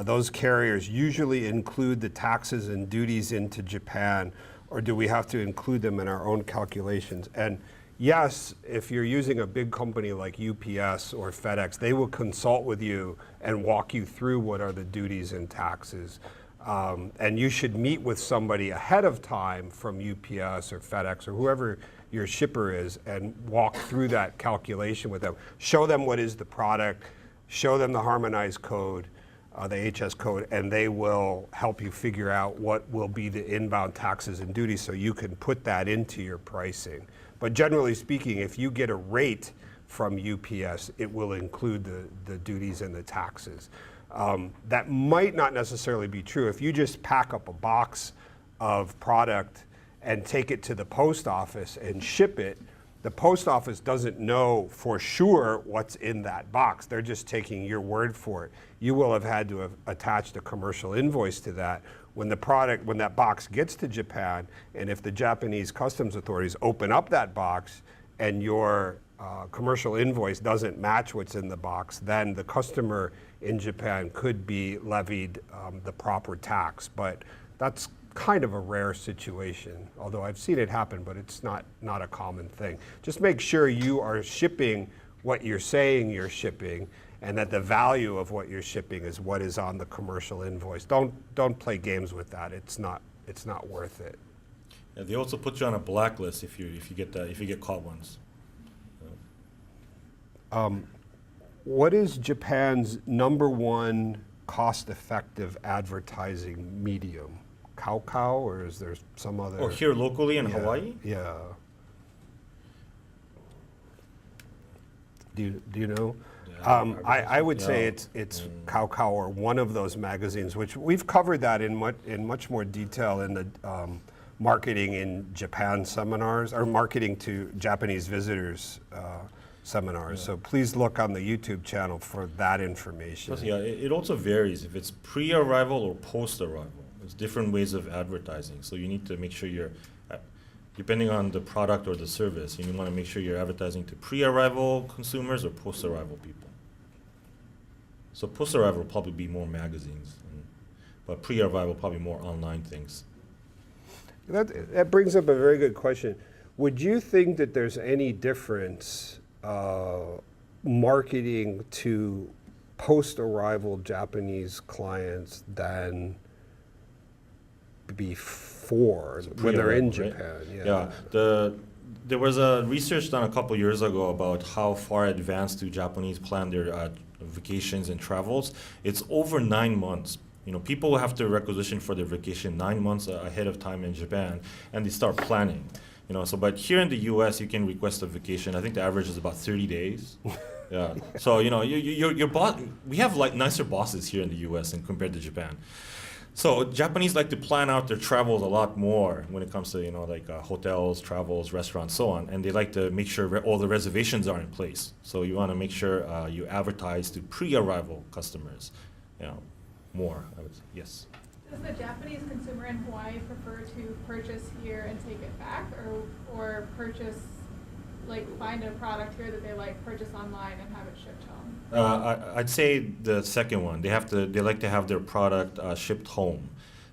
those carriers usually include the taxes and duties into Japan, or do we have to include them in our own calculations? And yes, if you're using a big company like UPS or FedEx, they will consult with you and walk you through what are the duties and taxes. And you should meet with somebody ahead of time from UPS or FedEx or whoever your shipper is and walk through that calculation with them. Show them what is the product, show them the harmonized code, the HS code, and they will help you figure out what will be the inbound taxes and duties so you can put that into your pricing. But generally speaking, if you get a rate from UPS, it will include the duties and the taxes. That might not necessarily be true. If you just pack up a box of product and take it to the post office and ship it, the post office doesn't know for sure what's in that box. They're just taking your word for it. You will have had to have attached a commercial invoice to that. When that box gets to Japan, and if the Japanese customs authorities open up that box and your commercial invoice doesn't match what's in the box, then the customer in Japan could be levied the proper tax. But that's kind of a rare situation, although I've seen it happen, but it's not a common thing. Just make sure you are shipping what you're saying you're shipping, and that the value of what you're shipping is what is on the commercial invoice. Don't play games with that. It's not worth it. Yeah, they also put you on a blacklist if you get caught once. What is Japan's #1 cost-effective advertising medium? Kakao, or is there some other? Oh, here locally in Yeah, Hawaii? Yeah. Do you know? I would say it's Kakao or one of those magazines, which we've covered that in much more detail in the marketing in Japan seminars, or marketing to Japanese visitors seminars. So please look on the YouTube channel for that information. Plus, yeah, it also varies if it's pre-arrival or post-arrival. There's different ways of advertising, so you need to make sure you're, depending on the product or the service, you want to make sure you're advertising to pre-arrival consumers or post-arrival people. So post-arrival will probably be more magazines, but pre-arrival probably more online things. That brings up a very good question. Would you think that there's any difference marketing to post-arrival Japanese clients than before, when they're in Japan? Right? Yeah. There was a research done a couple years ago about how far advanced do Japanese plan their vacations and travels. It's over 9 months. People have to requisition for their vacation 9 months ahead of time in Japan, and they start planning. But here in the U.S., you can request a vacation. I think the average is about 30 days. Yeah. So your boss. We have nicer bosses here in the U.S. and compared to Japan. So Japanese like to plan out their travels a lot more when it comes to hotels, travels, restaurants, so on, and they like to make sure all the reservations are in place. So you want to make sure you advertise to pre-arrival customers, more. I would say yes. Does the Japanese consumer in Hawaii prefer to purchase here and take it back, or purchase, find a product here that they like, purchase online and have it shipped home? I'd say the second one. They like to have their product shipped home.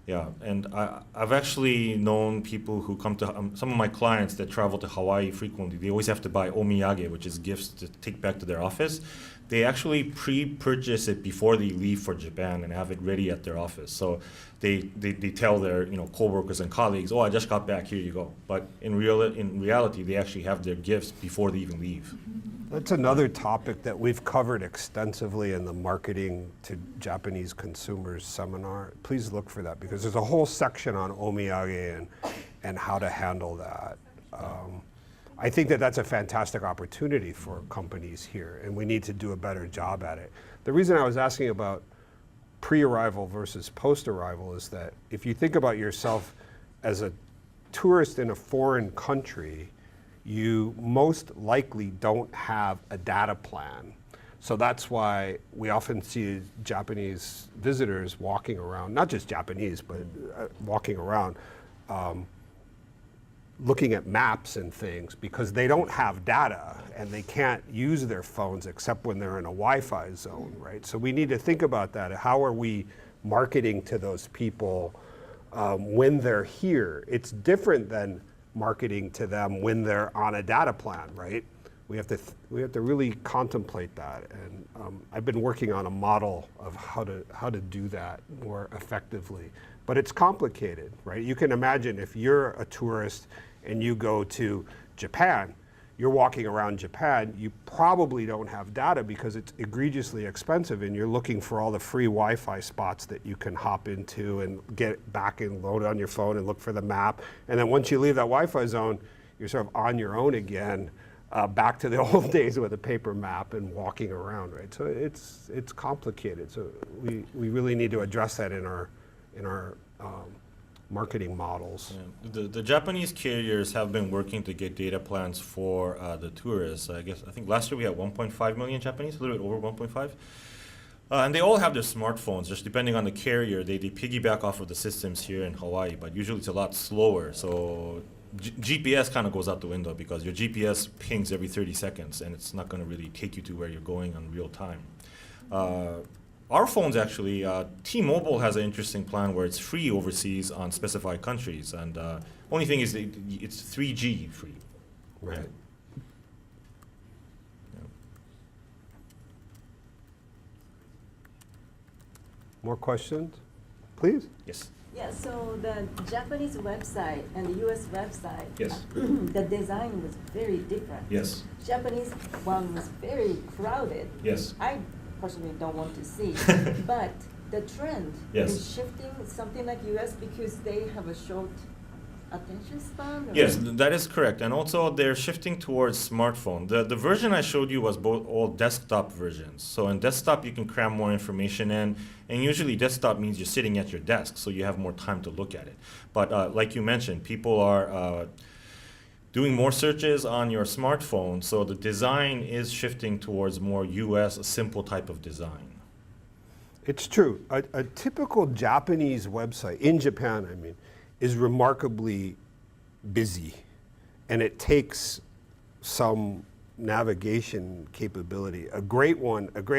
Yeah, and I've actually known people who come to some of my clients that travel to Hawaii frequently. They always have to buy omiyage, which is gifts to take back to their office. They actually pre-purchase it before they leave for Japan and have it ready at their office. So they tell their coworkers and colleagues, "Oh, I just got back. Here you go." But in reality, they actually have their gifts before they even leave. That's another topic that we've covered extensively in the Marketing to Japanese Consumers seminar. Please look for that, because there's a whole section on omiyage and how to handle that. I think that that's a fantastic opportunity for companies here, and we need to do a better job at it. The reason I was asking about pre-arrival versus post-arrival is that if you think about yourself as a tourist in a foreign country, you most likely don't have a data plan. So that's why we often see Japanese visitors walking around, not just Japanese, but walking around, looking at maps and things, because they don't have data and they can't use their phones except when they're in a Wi-Fi zone, right? So we need to think about that. How are we marketing to those people when they're here? It's different than marketing to them when they're on a data plan, right? We have to really contemplate that, and I've been working on a model of how to do that more effectively. But it's complicated, right? You can imagine if you're a tourist and you go to Japan, you're walking around Japan, you probably don't have data because it's egregiously expensive, and you're looking for all the free Wi-Fi spots that you can hop into and get back and load on your phone and look for the map. And then once you leave that Wi-Fi zone, you're sort of on your own again, back to the old days with a paper map and walking around, right? So it's complicated. So we really need to address that in our marketing models. Yeah. The Japanese carriers have been working to get data plans for the tourists. I think last year we had 1.5 million Japanese, a little bit over 1.5. And they all have their smartphones, just depending on the carrier. They piggyback off of the systems here in Hawaii, but usually it's a lot slower. So GPS kind of goes out the window because your GPS pings every 30 seconds, and it's not going to really take you to where you're going on real time. our phones actually, T-Mobile has an interesting plan where it's free overseas on specified countries, and only thing is that it's 3G free. Right. Yeah. More questions? Please? Yes. Yeah, so the Japanese website and the US website, Yes. the design was very different. Yes. Japanese one was very crowded. Yes. I personally don't want to see, but the trend Yes. is shifting something like US because they have a short attention span? Or? Yes, that is correct. And also they're shifting towards smartphone. The version I showed you was both all desktop versions. So in desktop you can cram more information in, and usually desktop means you're sitting at your desk, so you have more time to look at it. But like you mentioned, people are doing more searches on your smartphone, so the design is shifting towards more US, a simple type of design. It's true. A typical Japanese website, in Japan, I mean, is remarkably busy, and it takes some navigation capability. A great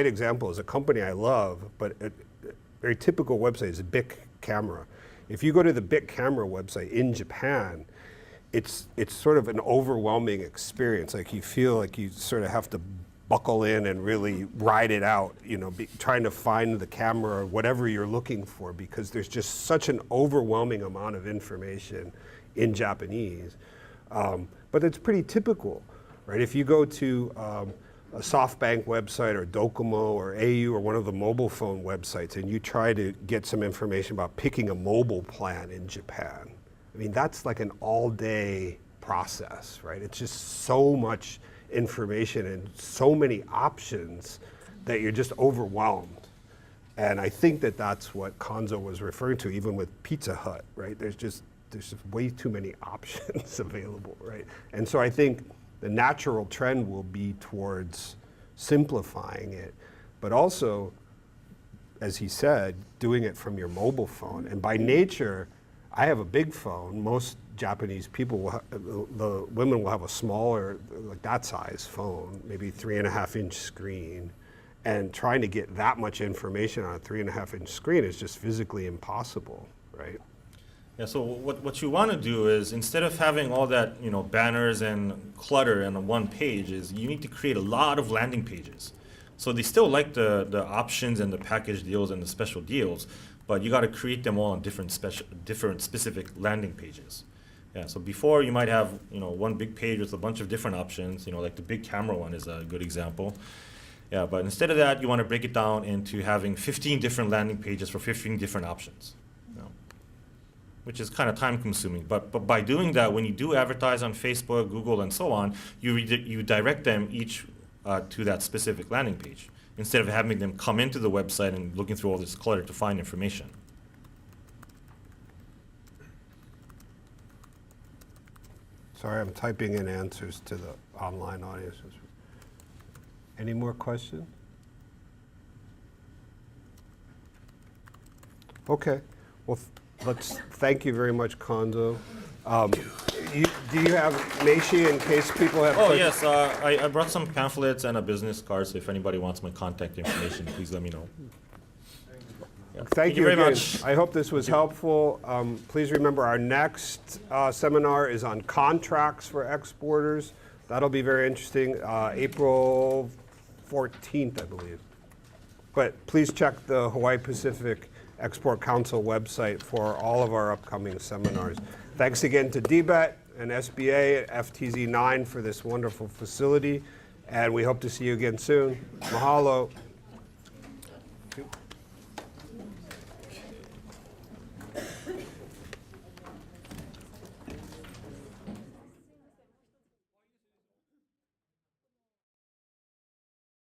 example is a company I love, but a very typical website is Bic Camera. If you go to the Bic Camera website in Japan, it's sort of an overwhelming experience. Like you feel like you sort of have to buckle in and really ride it out, you know, trying to find the camera or whatever you're looking for, because there's just such an overwhelming amount of information in Japanese. But it's pretty typical, right? If you go to a SoftBank website or Docomo or au or one of the mobile phone websites and you try to get some information about picking a mobile plan in Japan, I mean, that's like an all-day process, right? It's just so much information and so many options that you're just overwhelmed. And I think that that's what Kanzo was referring to, even with Pizza Hut, right? There's just way too many options available, right? And so I think the natural trend will be towards simplifying it, but also, as he said, doing it from your mobile phone. And by nature, I have a big phone. Most Japanese people will the women will have a smaller, like that size phone, maybe 3.5-inch screen. And trying to get that much information on a 3.5-inch screen is just physically impossible, right? Yeah, so what you want to do is, instead of having all that, you know, banners and clutter on one page, is you need to create a lot of landing pages. So they still like the options and the package deals and the special deals, but you got to create them all on different specific landing pages. Yeah, so before you might have, you know, one big page with a bunch of different options, you know, like the big camera one is a good example. Yeah, but instead of that, you want to break it down into having 15 different landing pages for 15 different options, you know, which is kind of time consuming. But by doing that, when you do advertise on Facebook, Google, and so on, you direct them each to that specific landing page, instead of having them come into the website and looking through all this clutter to find information. Sorry, I'm typing in answers to the online audience. Any more questions? Okay. Well, let's thank you very much, Kanzo. Do you have Meishi in case people have questions? Yes, I brought some pamphlets and a business card, so if anybody wants my contact information, please let me know. Yeah. Thank you very again. much. I hope this was helpful. Please remember our next seminar is on contracts for exporters. That'll be very interesting, April 14th, I believe. But please check the Hawaii Pacific Export Council website for all of our upcoming seminars. Thanks again to DBET and SBA at FTZ9 for this wonderful facility, and we hope to see you again soon. Mahalo.